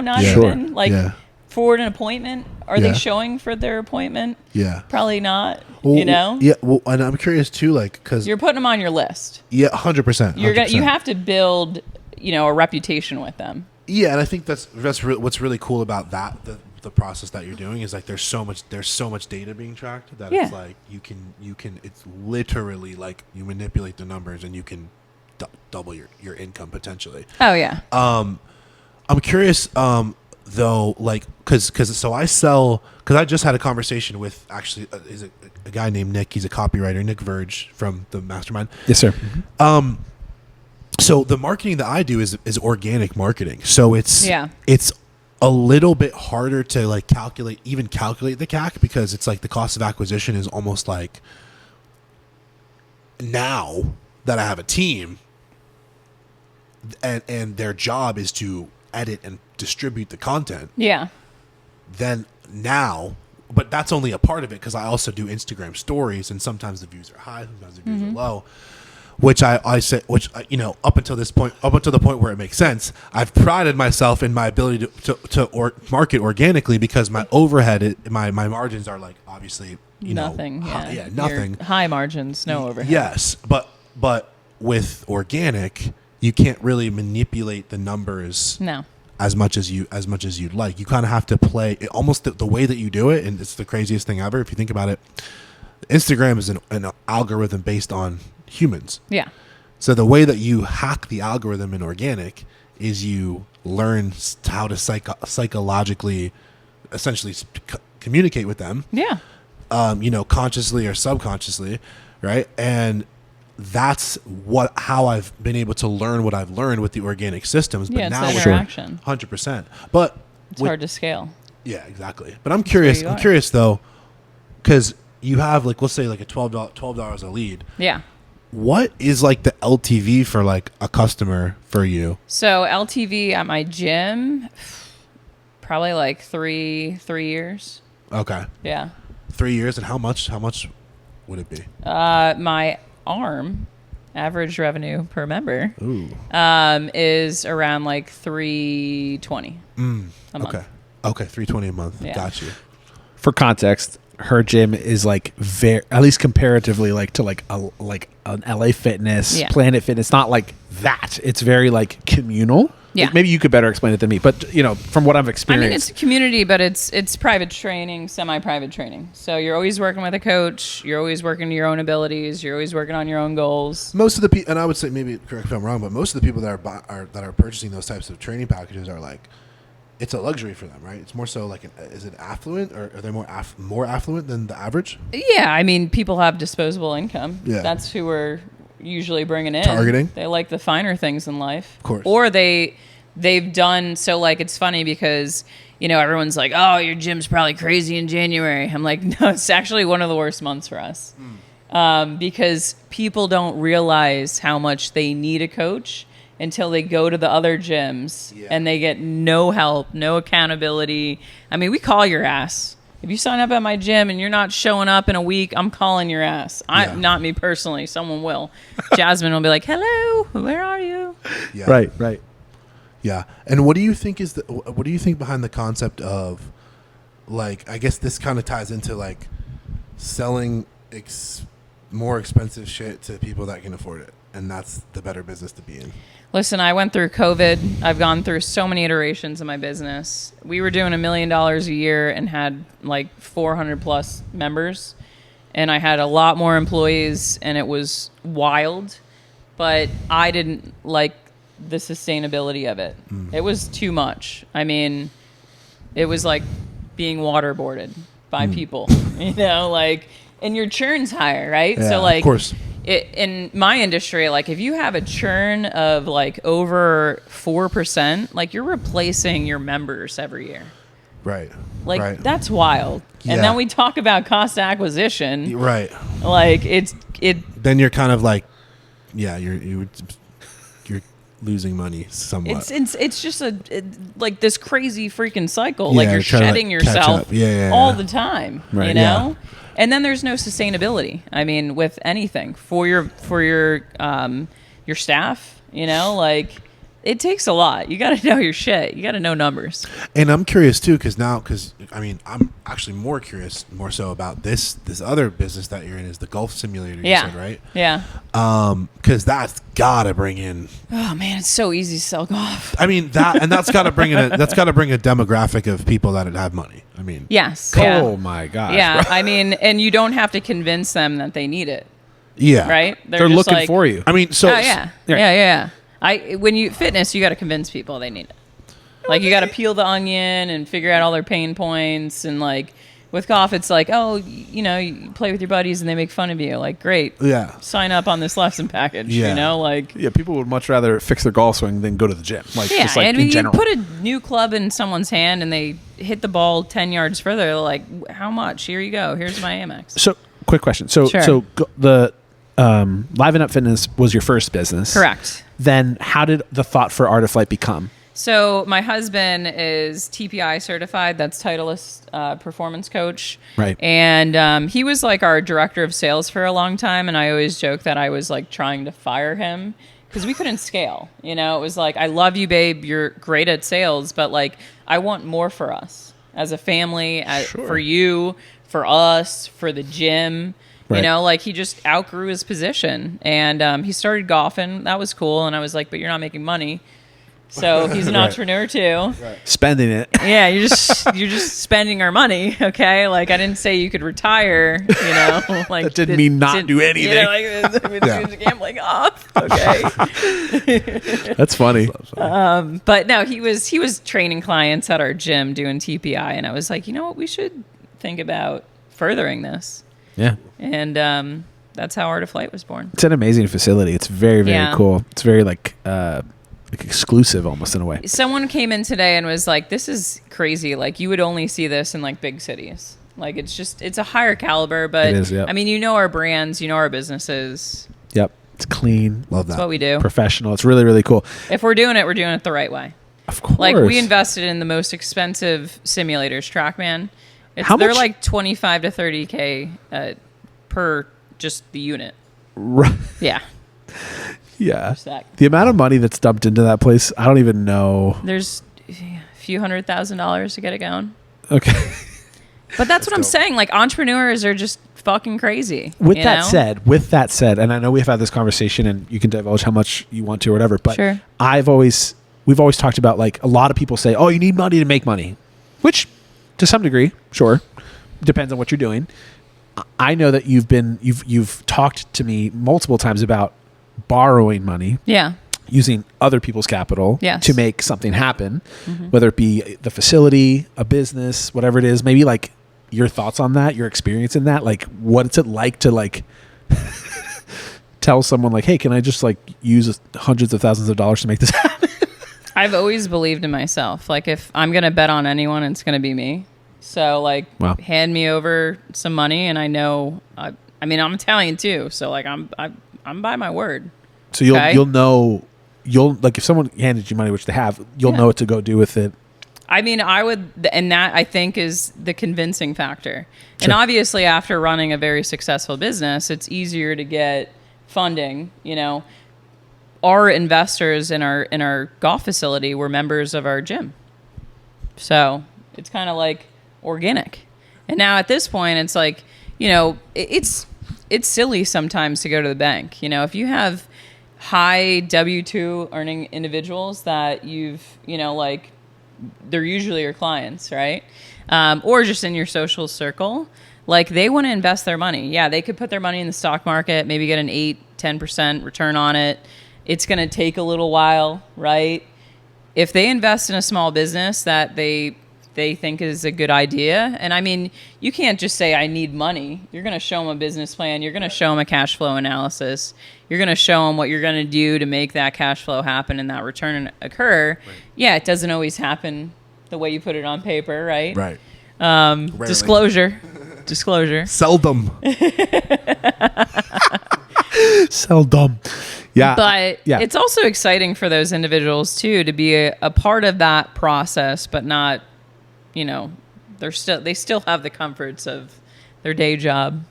Not Yeah. even Sure. like Yeah. forward an appointment. Are Yeah. they showing for their appointment? Yeah. Probably not. Well, Yeah. Well, and I'm curious too, like, because You're putting them on your list. 100%. You have to build, a reputation with them. Yeah, and I think that's what's really cool about that the process that you're doing is like there's so much data being tracked that it's Yeah. like you can it's literally like you manipulate the numbers and you can double your income potentially. Oh yeah. I'm curious though, like because I just had a conversation with actually is a guy named Nick. He's a copywriter, Nick Verge from the Mastermind. Yes, sir. So the marketing that I do is organic marketing. So it's Yeah. it's a little bit harder to like calculate the CAC because it's like the cost of acquisition is almost like now that I have a team and their job is to edit and distribute the content. Yeah. Then now, but that's only a part of it because I also do Instagram stories and sometimes the views are high, sometimes the views are low. which I say, up until this point, up until the point where it makes sense, I've prided myself in my ability to market organically because my overhead, my margins are like obviously nothing. Nothing. Your high margins, no overhead. Yes, but with organic, you can't really manipulate the numbers. No. As much as you'd like. You kind of have to play it, almost the way that you do it, and it's the craziest thing ever if you think about it. Instagram is an algorithm based on humans. Yeah. So the way that you hack the algorithm in organic is you learn how to psychologically, essentially communicate with them. Yeah. Consciously or subconsciously, right? And that's how I've been able to learn what I've learned with the organic systems. But yeah, now it's interaction. 100%. But it's hard to scale. Yeah, exactly. But I'm curious. I'm curious though, because you have let's say like a $12 a lead. Yeah. What is like the LTV for like a customer for you? So LTV at my gym, probably like three years. Okay. Yeah. 3 years, and how much would it be? My arm average revenue per member is around like $320 a month. Okay, $320 a month. Yeah. Got you. For context, her gym is like at least comparatively to an LA Fitness, Planet Fitness. Not like that. It's very like communal. Yeah. Maybe you could better explain it than me. But from what I've experienced, I mean, it's a community, but it's private training, semi-private training. So you're always working with a coach. You're always working to your own abilities. You're always working on your own goals. Most of the people, and I would say, maybe correct if I'm wrong, but most of the people that are purchasing those types of training packages are like, it's a luxury for them, right? It's more so like, is it affluent, or are they more affluent than the average? Yeah, I mean, people have disposable income. Yeah. That's who we're usually bringing in. Targeting. They like the finer things in life. Of course. Or they've done, so like, it's funny because, everyone's like, oh, your gym's probably crazy in January. I'm like, no, it's actually one of the worst months for us. Because people don't realize how much they need a coach until they go to the other gyms and they get no help, no accountability. I mean, we call your ass. If you sign up at my gym and you're not showing up in a week, I'm calling your ass. Not me personally. Someone will. Jasmine will be like, hello, where are you? Yeah. Right. Yeah. And what do you think what do you think behind the concept of, like, I guess this kind of ties into like selling more expensive shit to people that can afford it, and that's the better business to be in? Listen, I went through COVID. I've gone through so many iterations of my business. We were doing $1 million a year and had like 400 plus members, and I had a lot more employees, and it was wild, but I didn't like the sustainability of it. It was too much. I mean, it was like being waterboarded by people, and your churn's higher, right? Yeah, so like, of course. In my industry, like if you have a churn of like over 4%, like you're replacing your members every year. Right. Like right. that's wild. Yeah. And then we talk about cost acquisition. Right. Like then you're kind of like, yeah, you're losing money somewhat. It's just like this crazy freaking cycle. Yeah, like you're shedding yourself all the time. Right. Yeah. And then there's no sustainability. I mean, with anything for your staff, like it takes a lot. You got to know your shit. You got to know numbers. And I'm curious too, because I mean, I'm actually more so about this other business that you're in, is the golf simulator. You said, right? Yeah. Because that's gotta bring in. Oh man, it's so easy to sell golf. I mean that's gotta bring in a demographic of people that have money. I mean. Yes. Oh my gosh. Yeah. I mean, and you don't have to convince them that they need it. Yeah. Right. They're just looking for you. I mean, so. Oh yeah. Yeah. When you fitness, you got to convince people they need it. Like you got to peel the onion and figure out all their pain points. And like with golf, it's like, oh, you play with your buddies and they make fun of you. Like, great. Yeah. Sign up on this lesson package. Yeah, people would much rather fix their golf swing than go to the gym. And when you put a new club in someone's hand and they hit the ball 10 yards further, they're like, how much? Here you go. Here's my Amex. So, quick question. So the LivenUp Fitness was your first business. Correct. Then how did the thought for Art of Flight become? So my husband is TPI certified. That's Titleist Performance Coach. Right. And he was like our director of sales for a long time. And I always joke that I was like trying to fire him because we couldn't scale. You know, it was like, I love you, babe. You're great at sales, but like, I want more for us as a family, for you, for us, for the gym. Right. You know, like he just outgrew his position and he started golfing. That was cool. And I was like, but you're not making money. So he's an entrepreneur too. Right. Spending it. Yeah, you're just spending our money, okay? Like I didn't say you could retire, you know. Like that didn't mean not do anything. You know, like it's gambling off, okay? That's funny. But no, he was training clients at our gym doing TPI, and I was like, you know what, we should think about furthering this. Yeah. And that's how Art of Flight was born. It's an amazing facility. It's very, very Yeah. cool. It's very like exclusive almost in a way. Someone came in today and was like, this is crazy. Like you would only see this in like big cities. Like it's a higher caliber, but It is, yep. I mean, you know our brands, you know our businesses. Yep. It's clean. Love That's that. what we do. Professional. It's really, really cool. If we're doing it the right way. Of course. Like we invested in the most expensive simulators, TrackMan. They're much? like 25 to 30K per just the unit. Right. Yeah. Yeah. That. The amount of money that's dumped into that place, I don't even know. There's a few $100,000 to get it going. Okay. But that's what I'm saying. Like entrepreneurs are just fucking crazy. With you that know? said, and I know we've had this conversation and you can divulge how much you want to or whatever, but Sure. we've always talked about like a lot of people say, oh, you need money to make money, which to some degree, sure, depends on what you're doing. I know that you've talked to me multiple times about borrowing money. Yeah. Using other people's capital Yes. to make something happen, whether it be the facility, a business, whatever it is. Maybe like your thoughts on that, your experience in that, like what's it like to like tell someone like, hey, can I just like use hundreds of thousands of dollars to make this happen? I've always believed in myself. Like if I'm going to bet on anyone, it's going to be me. So like Wow. hand me over some money and I know, I mean, I'm Italian too. So like I'm by my word. So you'll Okay. you'll like if someone handed you money, which they have, you'll Yeah. know what to go do with it. I mean, I would, and that I think is the convincing factor. And Sure. obviously, after running a very successful business, it's easier to get funding. You know, our investors in our golf facility were members of our gym, so it's kind of like organic. And now at this point, it's like, you know, it's silly sometimes to go to the bank. You know, if you have high W-2 earning individuals that you've, you know, like they're usually your clients, right? Or just in your social circle, like they want to invest their money. Yeah, they could put their money in the stock market, maybe get an 8-10% return on it. It's going to take a little while, right? If they invest in a small business that they think is a good idea, and I mean, you can't just say, I need money. You're going to show them a business plan. You're going to show them a cash flow analysis. You're going to show them what you're going to do to make that cash flow happen and that return occur. Right. Yeah, it doesn't always happen the way you put it on paper, right? Right. Disclosure. Seldom. Seldom. Yeah. But yeah. it's also exciting for those individuals too to be a part of that process, but not, you know, they still have the comforts of their day job.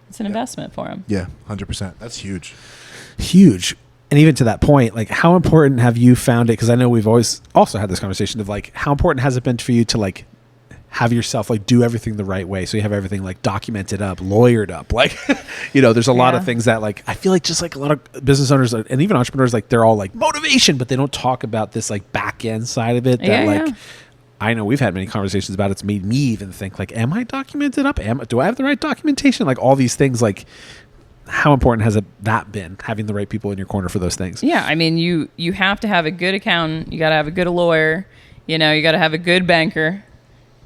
It's an investment for them. Yeah, 100%. That's huge. Huge. And even to that point, like how important have you found it? Because I know we've always also had this conversation of like, how important has it been for you to like have yourself like do everything the right way? So you have everything like documented up, lawyered up. Like, you know, there's a lot of things that like, I feel like just like a lot of business owners and even entrepreneurs, like they're all like motivation, but they don't talk about this like back end side of it that like, I know we've had many conversations about. It's made me even think like, am I documented up? Do I have the right documentation? Like all these things, like how important has that been, having the right people in your corner for those things? Yeah. I mean, you have to have a good accountant. You got to have a good lawyer. You know, you got to have a good banker.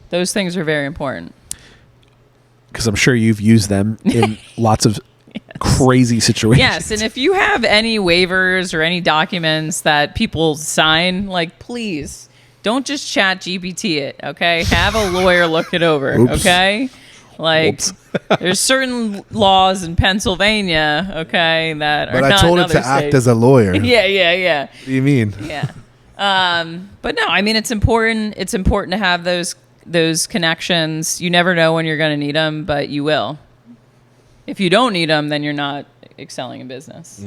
Those things are very important. Because I'm sure you've used them in lots of crazy situations. Yes. And if you have any waivers or any documents that people sign, like please don't just chat GPT it. Okay. Have a lawyer look it over. Oops. Okay. Like there's certain laws in Pennsylvania. Okay. That are But not I told in it to other act states. as a lawyer. Yeah. What do you mean? Yeah. But no, I mean, it's important. It's important to have those connections. You never know when you're going to need them, but you will. If you don't need them, then you're not excelling in business.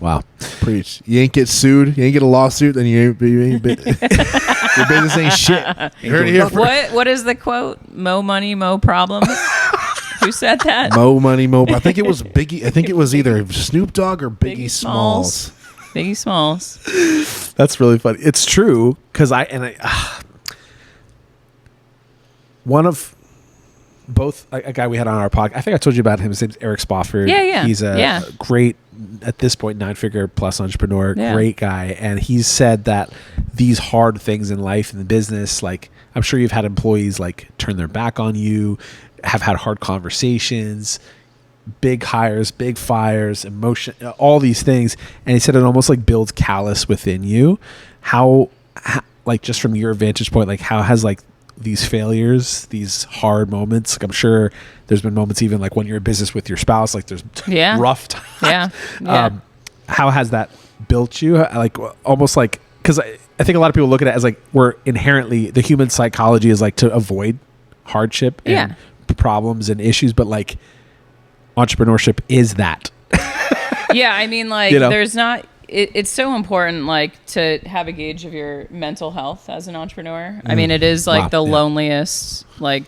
Wow. Preach. You ain't get sued. You ain't get a lawsuit. Then you ain't your business ain't shit. You heard it here. What is the quote? Mo money, mo problems. Who said that? Mo money, mo. I think it was Biggie. I think it was either Snoop Dogg or Biggie Smalls. Biggie Smalls. That's really funny. It's true because both a guy we had on our podcast. I think I told you about him. His name's Eric Spofford. Yeah. He's a great, at this point, 9-figure plus entrepreneur. Yeah. Great guy. And he's said that these hard things in life and the business, like I'm sure you've had employees like turn their back on you, have had hard conversations, big hires, big fires, emotion, all these things. And he said it almost like builds callous within you. How like just from your vantage point, like how has like these failures, these hard moments, like I'm sure there's been moments even like when you're in business with your spouse, like there's rough times. Yeah. How has that built you? Like almost like, because I think a lot of people look at it as like we're inherently, the human psychology is like to avoid hardship and problems and issues, but like entrepreneurship is that. Yeah, I mean, like, there's not. It's so important, like, to have a gauge of your mental health as an entrepreneur. I mean, it is like the loneliest. Like,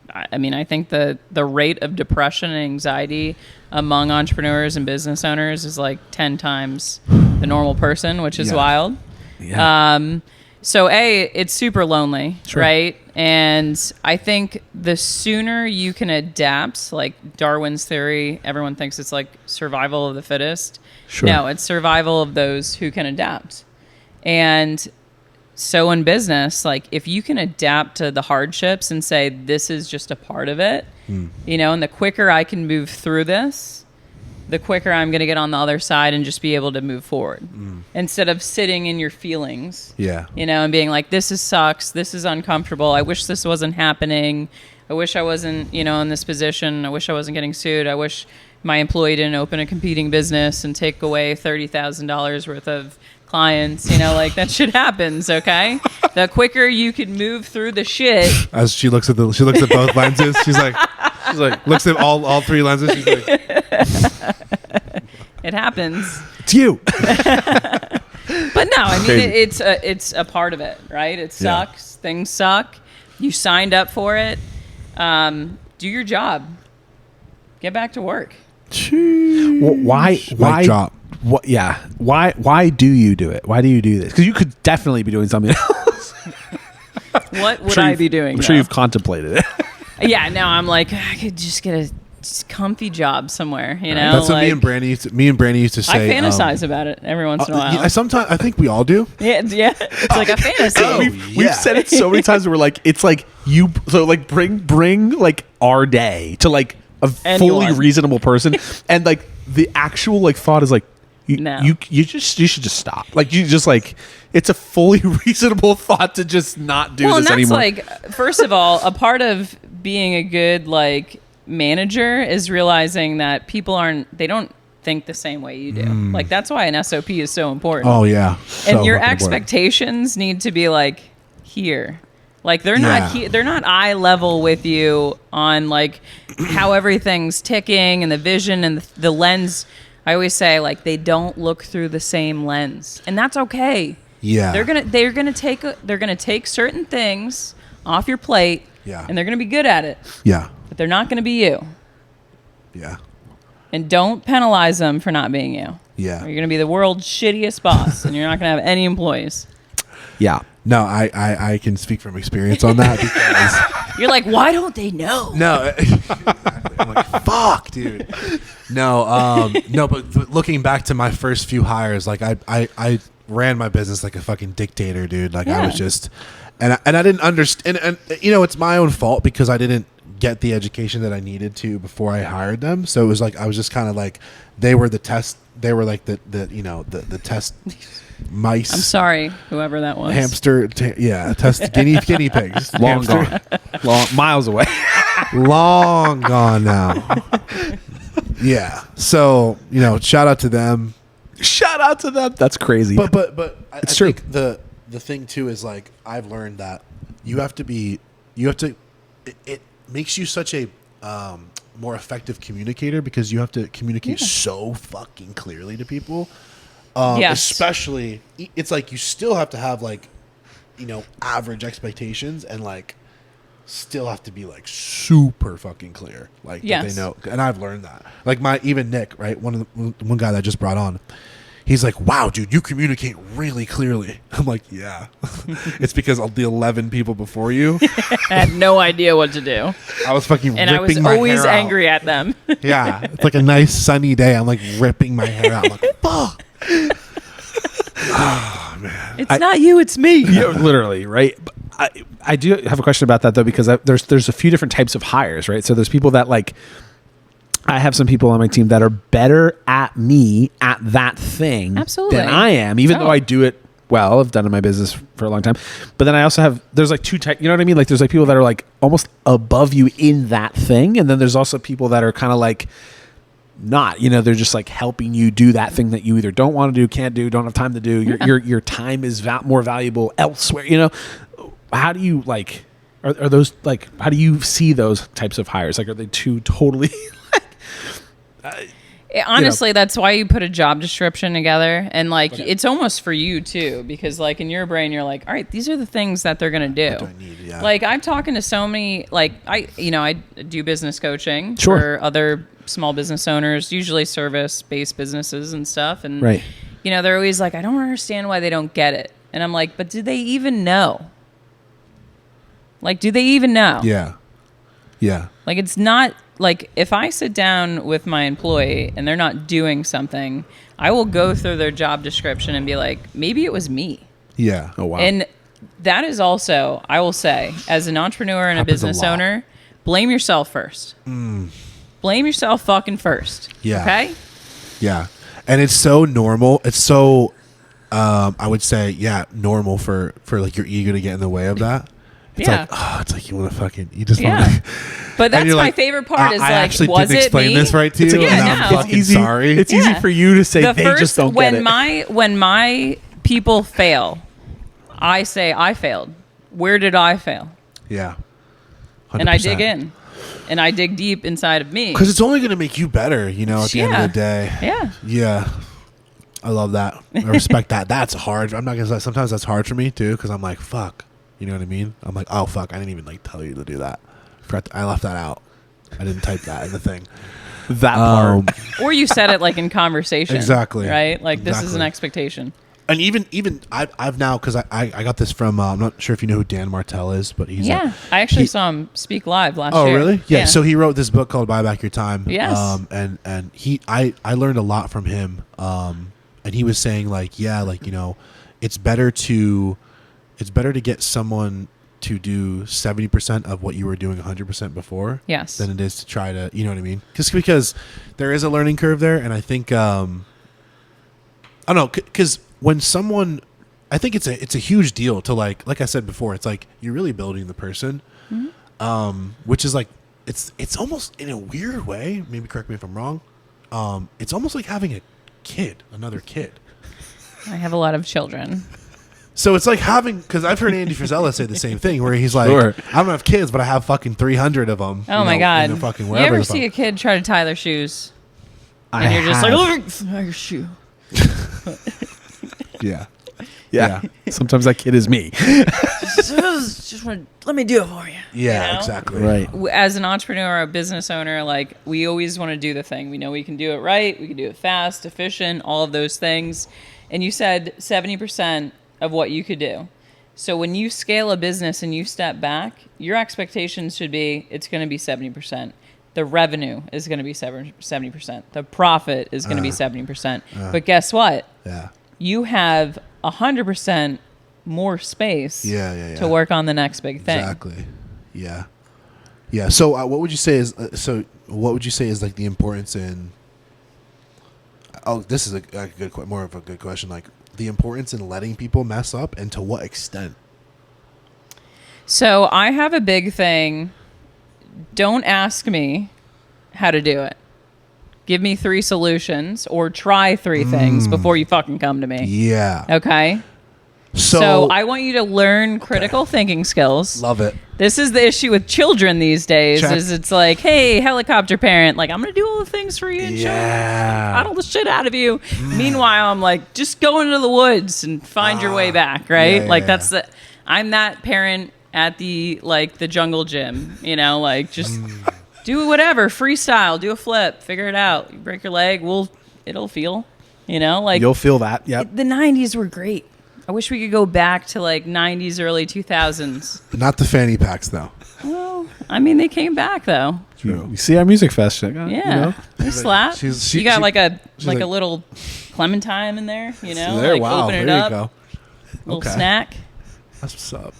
I mean, I think the rate of depression and anxiety among entrepreneurs and business owners is like 10 times the normal person, which is wild. Yeah. So it's super lonely, right? And I think the sooner you can adapt, like Darwin's theory, everyone thinks it's like survival of the fittest. Sure. No, it's survival of those who can adapt. And so in business, like if you can adapt to the hardships and say, this is just a part of it, you know, and the quicker I can move through this, the quicker I'm going to get on the other side and just be able to move forward instead of sitting in your feelings, you know, and being like, this sucks. This is uncomfortable. I wish this wasn't happening. I wish I wasn't, you know, in this position. I wish I wasn't getting sued. I wish my employee didn't open a competing business and take away $30,000 worth of clients, you know, like that shit happens. Okay. The quicker you can move through the shit. As she looks at both lenses, she's like looks at all three lenses. She's like, it happens. It's you. But no, I mean, it's a part of it, right? It sucks. Things suck. You signed up for it. Do your job. Get back to work. Why drop? What? Yeah. Why do you do it? Why do you do this? Because you could definitely be doing something else. What would I be doing? I'm sure you've contemplated it. Yeah. No, I'm like, I could just get a comfy job somewhere. You know, that's what me and Brandy used to say. I fantasize about it every once in a while. Sometimes I think we all do. Yeah. It's like a fantasy. We've said it so many times. Where we're like, it's like you. So like bring like our day to like a fully reasonable person, and like the actual like thought is like. You should just stop. Like you just like it's a fully reasonable thought to just not do this anymore. Well, and that's like first of all, a part of being a good like manager is realizing that people they don't think the same way you do. Like that's why an SOP is so important. Oh yeah. And your expectations need to be like here. Like they're not eye level with you on like how everything's ticking and the vision and the lens. I always say like they don't look through the same lens, and that's okay. Yeah, they're gonna take certain things off your plate. Yeah, and they're gonna be good at it. Yeah, but they're not gonna be you. Yeah, and don't penalize them for not being you. Yeah, or you're gonna be the world's shittiest boss, and you're not gonna have any employees. Yeah. No, I can speak from experience on that because you're like, why don't they know? No, I'm like, fuck, dude. No, but looking back to my first few hires, like I ran my business like a fucking dictator, dude. Like I was just, and I didn't understand, and you know, it's my own fault because I didn't get the education that I needed to before I hired them. So it was like I was just kind of like they were the test. They were like the test. Mice. I'm sorry, whoever that was. Hamster. Test guinea pigs. Long gone. Miles away. Long gone now. Yeah. So shout out to them. Shout out to them. That's crazy. But it's true. Think the thing too is like I've learned that it makes you such a more effective communicator because you have to communicate so fucking clearly to people. Especially, it's like you still have to have like, average expectations and like still have to be like super fucking clear, like that they know. And I've learned that. Like even Nick, right? One guy that I just brought on. He's like, wow, dude, you communicate really clearly. I'm like, yeah. It's because of the 11 people before you. I had no idea what to do. I was fucking and ripping I was my always hair angry out. at them. Yeah. It's like a nice sunny day. I'm like ripping my hair out. I'm like, fuck. Oh, man. It's not you, it's me. Yeah, literally, right? I do have a question about that though, because there's a few different types of hires, right? So there's people that like, I have some people on my team that are better at that thing Absolutely. than I am, even though I do it well. I've done it in my business for a long time. But then I also there's like two types, you know what I mean? Like there's like people that are like almost above you in that thing. And then there's also people that are kind of like not, they're just like helping you do that thing that you either don't want to do, can't do, don't have time to do. Your time is more valuable elsewhere. How do you like, are those like, how do you see those types of hires? Like, are they two totally... Honestly, that's why you put a job description together, and like it's almost for you too, because like in your brain you're like, all right, these are the things that they're gonna do. What do I need? Yeah. Like I'm talking to so many, like I do business coaching Sure. for other small business owners, usually service-based businesses and stuff, and Right. They're always like, I don't understand why they don't get it, and I'm like, but do they even know? Like, do they even know? Yeah. Yeah. Like, it's not like if I sit down with my employee and they're not doing something, I will go through their job description and be like, maybe it was me. Yeah. Oh, wow. And that is also, I will say, as an entrepreneur and a Happens a business lot. owner, blame yourself first. Blame yourself fucking first. Yeah. Okay? Yeah. And it's so normal. It's so, I would say, normal for like your ego to get in the way of that. It's Yeah. like, it's like you want to fucking, you just Yeah. want to. But that's you're my like, favorite part is I like, actually was didn't it explain me? this right to you, Yeah, and no. I'm fucking easy, sorry. It's easy Yeah. for you to say The they first, just don't when get it. when my people fail, I say I failed. Where did I fail? Yeah. 100%. And I dig in. And I dig deep inside of me. Because it's only going to make you better, at the end of the day. Yeah. Yeah. I love that. I respect that. That's hard. I'm not going to say, sometimes that's hard for me too, because I'm like, fuck. You know what I mean? I'm like, oh, fuck. I didn't even like tell you to do that. I left that out. I didn't type that in the thing. That part. Or you said it like in conversation. Exactly. Right? Like this is Exactly. an expectation. And even I've now, because I got this from, I'm not sure if you know who Dan Martell is, but he's I actually saw him speak live last year. Oh, really? Yeah. So he wrote this book called Buy Back Your Time. Yes. And I learned a lot from him. And he was saying like, it's better to get someone to do 70% of what you were doing 100% before. Yes. Than it is to try to, you know what I mean? Just because there is a learning curve there. And I think, I don't know, because when someone, I think it's a huge deal to like I said before, it's like you're really building the person, which is like, it's almost in a weird way, maybe correct me if I'm wrong. It's almost like having another kid. I have a lot of children. So it's like having, because I've heard Andy Frisella say the same thing, where he's like, Sure. I don't have kids, but I have fucking 300 of them. Oh my God. Fucking You wherever ever the see fuck. a kid try to tie their shoes? I And you're just have. like, look, your shoe. Yeah. Yeah. Sometimes that kid is me. Just let me do it for you. Yeah, You know? exactly. Right. As an entrepreneur or a business owner, like we always want to do the thing. We know we can do it right. We can do it fast, efficient, all of those things. And you said 70% of what you could do. So when you scale a business and you step back, your expectations should be it's going to be 70%. The revenue is going to be 70%. The profit is going to be 70%. But guess what? Yeah. You have 100% more space to work on the next big thing. Exactly. Yeah. Yeah. So what would you say is like the importance in? Oh, this is a good, more of a good question. Like the importance in letting people mess up, and to what extent? So I have a big thing. Don't ask me how to do it. Give me 3 solutions or try 3 things before you fucking come to me. Yeah. Okay? So I want you to learn critical thinking skills. Love it. This is the issue with children these days. Check. Is it's like, hey, helicopter parent, like I'm gonna do all the things for you and coddle the shit out of you. Meanwhile, I'm like, just go into the woods and find your way back, right? I'm that parent at the jungle gym, like just do whatever, freestyle, do a flip, figure it out. You break your leg, it'll feel, You'll feel that. Yep. the 90s were great. I wish we could go back to 90s, early 2000s. Not the fanny packs though. Well, I mean, they came back though. You see our music fest. Yeah, they slap. she's- You got she- a like- a little clementine in there, There, wow. open it There up, you go. little Okay. snack. That's what's up.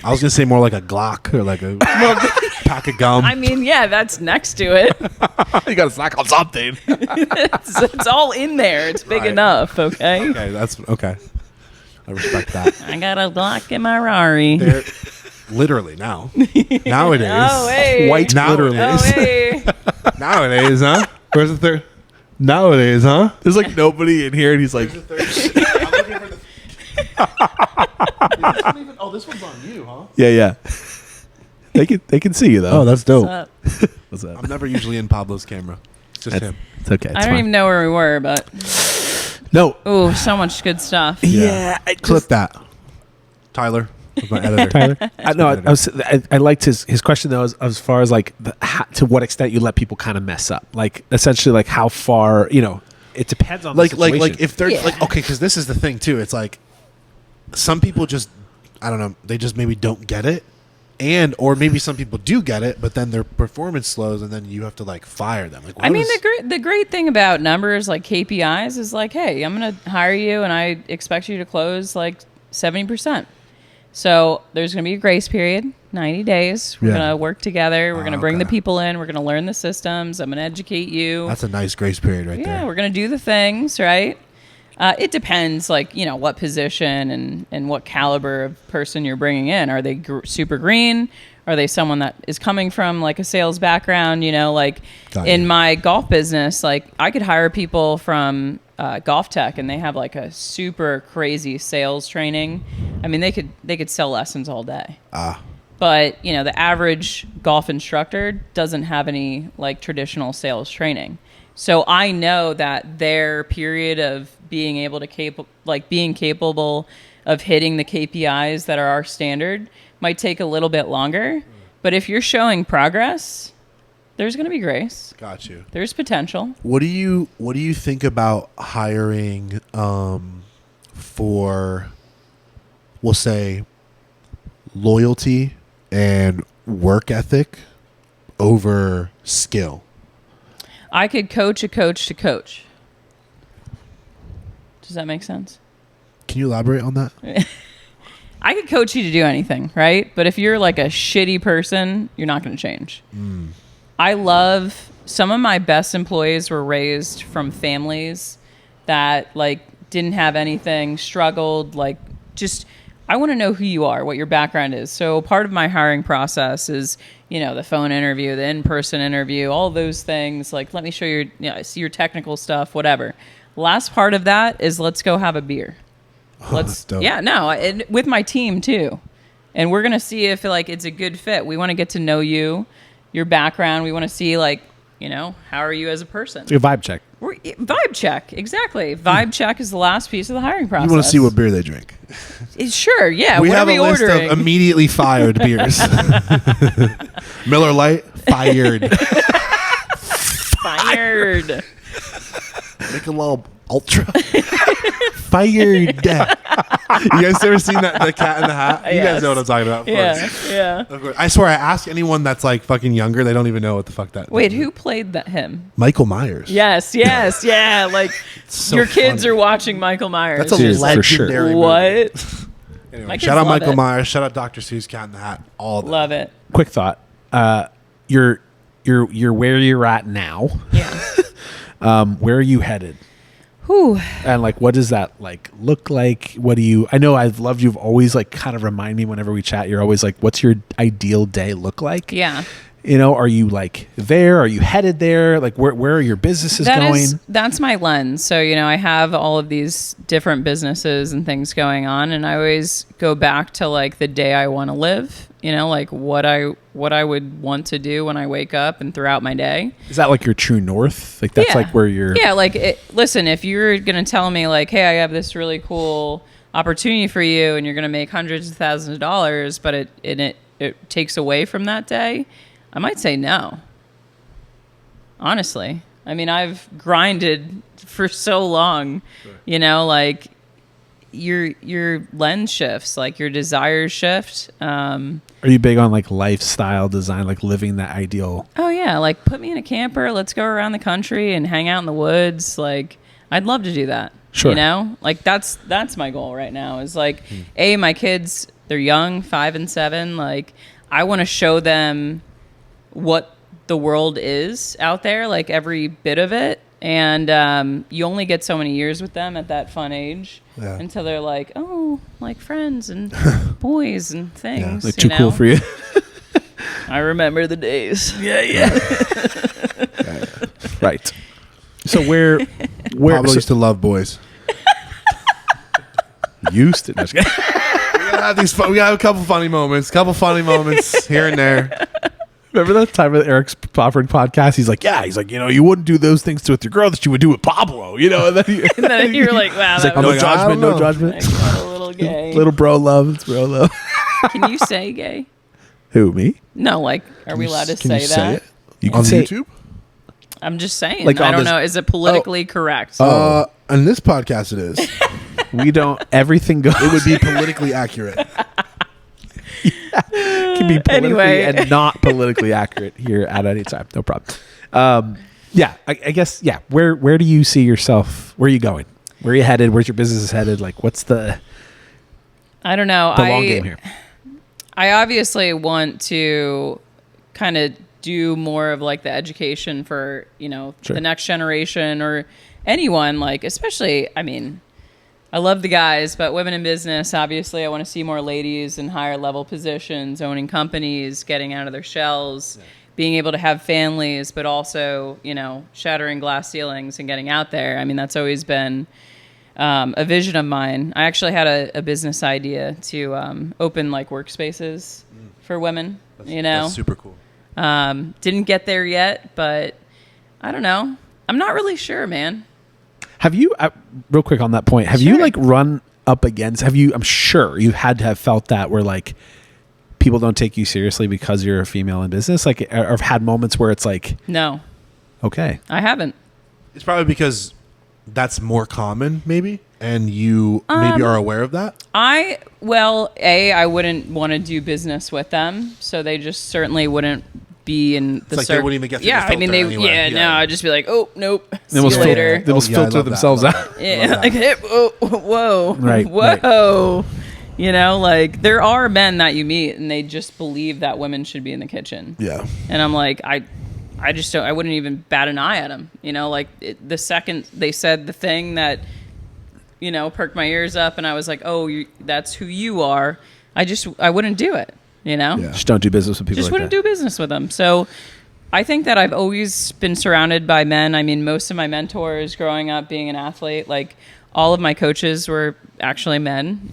I was gonna say more like a Glock or like a pack of gum. I mean, yeah, that's next to it. You got to snack on something. It's all in there. It's big Right. enough. Okay. Okay, that's okay. I respect that. I got a Glock in my Rari. They're literally nowadays. Oh, hey. White literally. Oh, hey. Nowadays, huh? Where's the third? Nowadays, huh? There's nobody in here, and he's like, Oh, this one's on you, huh? yeah. They can see you though. Oh, that's dope. What's up? What's up? I'm never usually in Pablo's camera. It's just him. It's okay. I don't even know where we were, but No. oh, so much good stuff. Yeah. Clip that. Tyler, was my editor. Tyler. I liked his question though, as far as to what extent you let people kind of mess up, essentially how far it depends on the situation. If they're Yeah. okay, because this is the thing too. It's some people just, I don't know, they just maybe don't get it, or maybe some people do get it, but then their performance slows, and then you have to fire them. I mean, the great thing about numbers like KPIs is hey, I'm going to hire you and I expect you to close 70%. So there's going to be a grace period, 90 days. We're going to work together. We're going to bring the people in. We're going to learn the systems. I'm going to educate you. That's a nice grace period right there. Yeah, we're going to do the things, right? It depends, what position and what caliber of person you're bringing in. Are they super green? Are they someone that is coming from a sales background? In my golf business, I could hire people from Golf Tech, and they have a super crazy sales training. I mean, they could sell lessons all day. But the average golf instructor doesn't have any traditional sales training. So I know that their period of being able to being capable of hitting the KPIs that are our standard might take a little bit longer. But if you're showing progress, there's going to be grace. Got you. There's potential. What do you think about hiring for, we'll say, loyalty and work ethic over skill? I could coach a coach to coach. Does that make sense? Can you elaborate on that? I could coach you to do anything, right? But if you're a shitty person, you're not going to change. I love, some of my best employees were raised from families that didn't have anything, struggled, I want to know who you are, what your background is. So part of my hiring process is, the phone interview, the in-person interview, all those things. Let me show you, see your technical stuff, whatever. Last part of that is let's go have a beer. That's dope. And with my team too. And we're going to see if it's a good fit. We want to get to know you, your background. We want to see how are you as a person? It's a vibe check. Vibe check, exactler Vibe check is the last piece of the hiring process. You want to see what beer they drink? Sure, yeah. We what have are a we list ordering? of immediately fired beers. Miller Lite, fired. Fired. Michelob Ultra, fired. You guys ever seen that the Cat in the Hat? You guys Yes. know what I'm talking about. Of course. Yeah. Of course. I swear, I ask anyone that's fucking younger, they don't even know what the fuck that. Wait, who played him? Michael Myers. Yes, yeah. So your kids funny. are watching Michael Myers. That's a Dude, for sure. legendary movie. What? Anyway, My kids shout out love Michael it. Myers. Shout out Dr. Seuss, Cat in the Hat. All that. Love it. Quick thought. You're where you're at now. Yeah. Where are you headed? Whew. And what does that look like? What do you? I know I've loved you've always kind of remind me whenever we chat. You're always what's your ideal day look like? Yeah. Are you like there? Are you headed there? Like where are your businesses going? That's my lens. So, I have all of these different businesses and things going on, and I always go back to like the day I want to live, like what I would want to do when I wake up and throughout my day. Is that like your true north? Like that's like where you're... Yeah, like listen, if you're going to tell me like, hey, I have this really cool opportunity for you and you're going to make hundreds of thousands of dollars, but it takes away from that day, I might say no. Honestly. I mean, I've grinded for so long, like your lens shifts, like your desires shift. Are you big on like lifestyle design, like living that ideal? Oh yeah. Like put me in a camper. Let's go around the country and hang out in the woods. Like I'd love to do that. Sure. Like that's my goal right now is like, my kids, they're young, 5 and 7. Like I want to show them what the world is out there, like every bit of it. And you only get so many years with them at that fun age until they're like, oh, like friends and boys and things. Like too cool for you. I remember the days. Yeah. Right. So where Pablo used to love boys. Used to. No, We got a couple funny moments here and there. Remember that time with Eric's Popperin podcast? He's like, you wouldn't do those things with your girl that you would do with Pablo, And then you're like, wow. He's like, no judgment. I got a little gay. Little bro love. It's bro love. Can you say gay? Who, me? No, like, are we allowed to say that? Say it? You can on say YouTube? I'm just saying. Like I don't know. Is it politically correct? On this podcast, it is. We don't. Everything goes. It would be politically accurate. It can be politically and not politically accurate here at any time. No problem. I guess. Yeah. Where do you see yourself? Where are you going? Where are you headed? Where's your business headed? Like, what's the? I don't know. The long game here. I obviously want to kind of do more of like the education for, the next generation or anyone, like, especially, I mean, I love the guys, but women in business, obviously I want to see more ladies in higher level positions, owning companies, getting out of their shells, being able to have families, but also, shattering glass ceilings and getting out there. I mean, that's always been a vision of mine. I actually had a business idea to open like workspaces for women, That's super cool. Didn't get there yet, but I don't know. I'm not really sure, man. Have you, real quick on that point, have you like run up against, I'm sure you had to have felt that where like people don't take you seriously because you're a female in business, like, or have had moments where it's like, no, okay, I haven't. It's probably because that's more common maybe. And you maybe are aware of that? I wouldn't want to do business with them. So they just certainly wouldn't be in the they wouldn't even get through the filter anyway. No, I'd just be like, oh, nope. See you later. later. They almost filter themselves out. Yeah, like, hey, whoa. Right. Whoa. Right. Like there are men that you meet and they just believe that women should be in the kitchen. Yeah. And I'm like, I just don't, I wouldn't even bat an eye at them. The second they said the thing that, perked my ears up and I was like, oh, that's who you are. I wouldn't do it, Yeah. Just don't do business with people just wouldn't do business with them. So I think that I've always been surrounded by men. I mean, most of my mentors growing up being an athlete, like all of my coaches were actually men,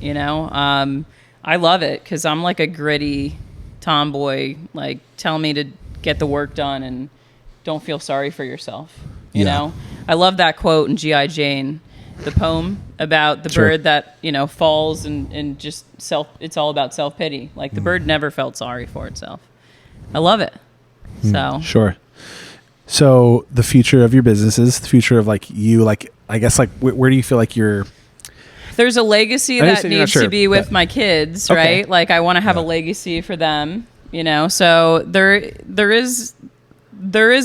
I love it because I'm like a gritty tomboy, like tell me to get the work done and don't feel sorry for yourself. You know, I love that quote in G.I. Jane, the poem about the bird that, falls and just it's all about self-pity. Like the bird never felt sorry for itself. I love it. So sure. So the future of your businesses, the future of like you, like, I guess like where do you feel like there's a legacy that needs to be with my kids, right? Okay. Like I want to have a legacy for them, so there is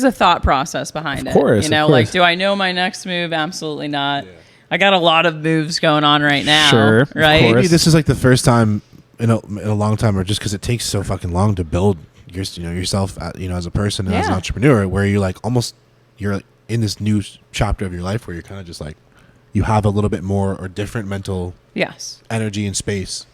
a thought process behind it. Of course. Like, do I know my next move? Absolutely not. Yeah. I got a lot of moves going on right now. Sure. Right. Maybe this is like the first time in a long time, or just because it takes so fucking long to build yourself, as a person and as an entrepreneur, where you're like you're in this new chapter of your life where you're kind of just like, you have a little bit more or different mental energy and space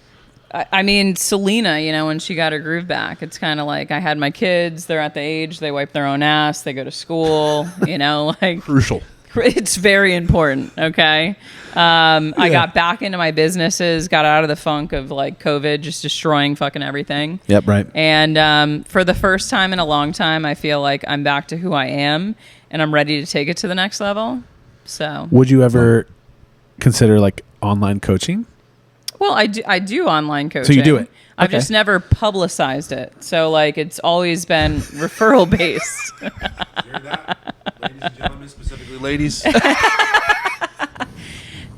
I mean, Selena, when she got her groove back, it's kind of like I had my kids. They're at the age they wipe their own ass. They go to school. Like Crucial. it's very important. Okay. I got back into my businesses, got out of the funk of like COVID just destroying fucking everything. Yep, right. And for the first time in a long time, I feel like I'm back to who I am and I'm ready to take it to the next level. So would you ever consider like online coaching? Well, I do online coaching. So you do it. I've Okay. just never publicized it. So like it's always been referral based. Hear that, ladies and gentlemen, specifically ladies.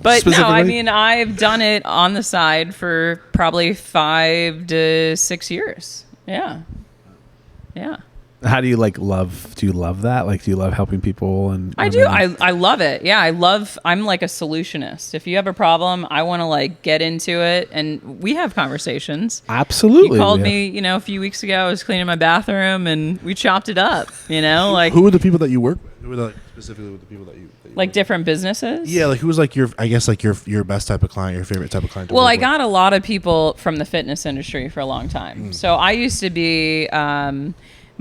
But no, I Specifically? mean, I've done it on the side for probably 5 to 6 years. Yeah. Yeah. How do you do you love that? Like, do you love helping people? And I do. I love it. Yeah. I'm like a solutionist. If you have a problem, I want to like get into it. And we have conversations. Absolutely. You called yeah. me, a few weeks ago. I was cleaning my bathroom and we chopped it up, like Who are the people that you work with? Who are the, specifically with the people that you like work different businesses. with? Yeah, like who's like your best type of client, your favorite type of client to Well, work I with? got a lot of people from the fitness industry for a long time. So I used to be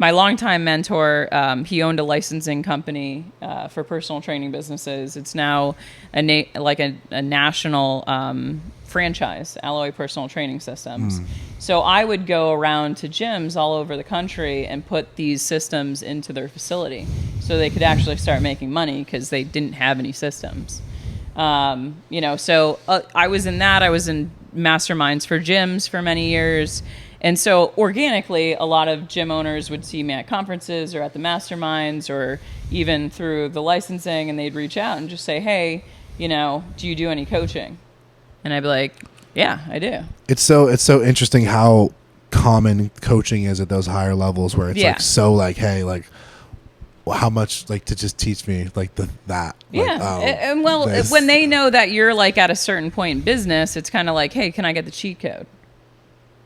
my longtime mentor. He owned a licensing company for personal training businesses. It's now a national franchise, Alloy Personal Training Systems. So I would go around to gyms all over the country and put these systems into their facility so they could actually start making money because they didn't have any systems. So I was in that. I was in masterminds for gyms for many years. And so organically, a lot of gym owners would see me at conferences or at the masterminds or even through the licensing, and they'd reach out and just say, hey, do you do any coaching? And I'd be like, yeah, I do. It's so interesting how common coaching is at those higher levels where it's like so like, hey, like, well, how much like to just teach me like that? Yeah. Like, And well, this. when they know that you're like at a certain point in business, it's kind of like, hey, can I get the cheat code?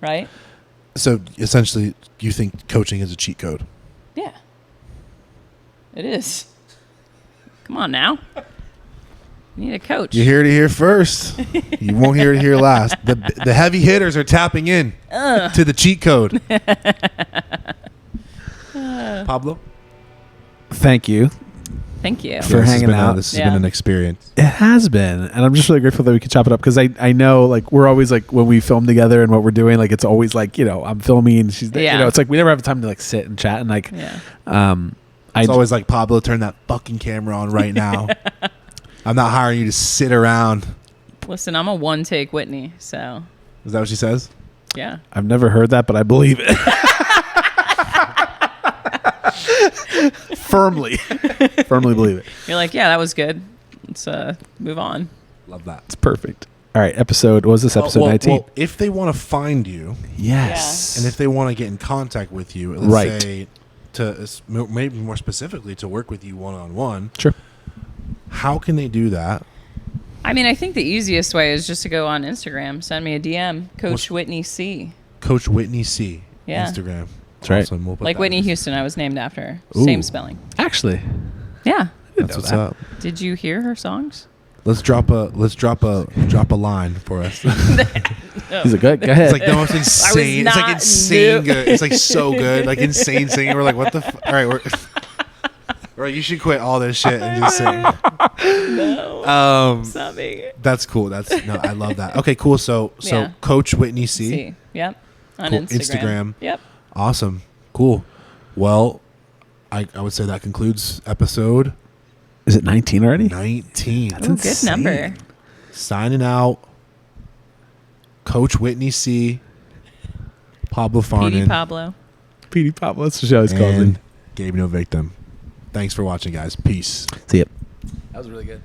Right? So essentially, you think coaching is a cheat code? Yeah. It is. Come on now. You need a coach. You hear it here first. You won't hear it here last. The heavy hitters are tapping in to the cheat code. Pablo, Thank you. Thank you. For hanging out. This has been an experience. It has been, and I'm just really grateful that we could chop it up because I know like we're always like when we film together and what we're doing, like it's always like I'm filming and she's there. Yeah. It's like we never have time to like sit and chat and like It's always like, Pablo, turn that fucking camera on right now. I'm not hiring you to sit around. Listen, I'm a one-take Whitney, so Is that what she says? yeah. I've never heard that, but I believe it. Firmly believe it. You're like, yeah, that was good. Let's move on. Love that. It's perfect. All right, episode 19? Well, if they want to find you, Yes. and if they want to get in contact with you, let's Right. say maybe more specifically to work with you one-on-one, Sure. how can they do that? I mean, I think the easiest way is just to go on Instagram, send me a DM, Coach What's- Whitney C. Coach Whitney C. Yeah. Instagram. That's right. Awesome. We'll put Like that Whitney in. Houston, I was named after her. Ooh. Same spelling. Actually, Yeah. That's what's up. Did you hear her songs? Let's drop a line for us. he's like, go ahead. It's like the most insane. It's like not insane new. good. It's like so good. Like insane singing. We're like, what the? All right, right. You should quit all this shit and just sing. No. It's not me. That's cool. I love that. Okay, cool. So Yeah. Coach Whitney C. C. Yep. On Cool. Instagram. Yep. Awesome. Cool. Well, I would say that concludes episode Is it 19 already? 19. That's Ooh, insane. good number. Signing out. Coach Whitney C. Pablo Petey Farnan. Pablo. PD Pop. That's what she always calls And me. Gabe No Victim. Thanks for watching, guys. Peace. See ya. That was really good.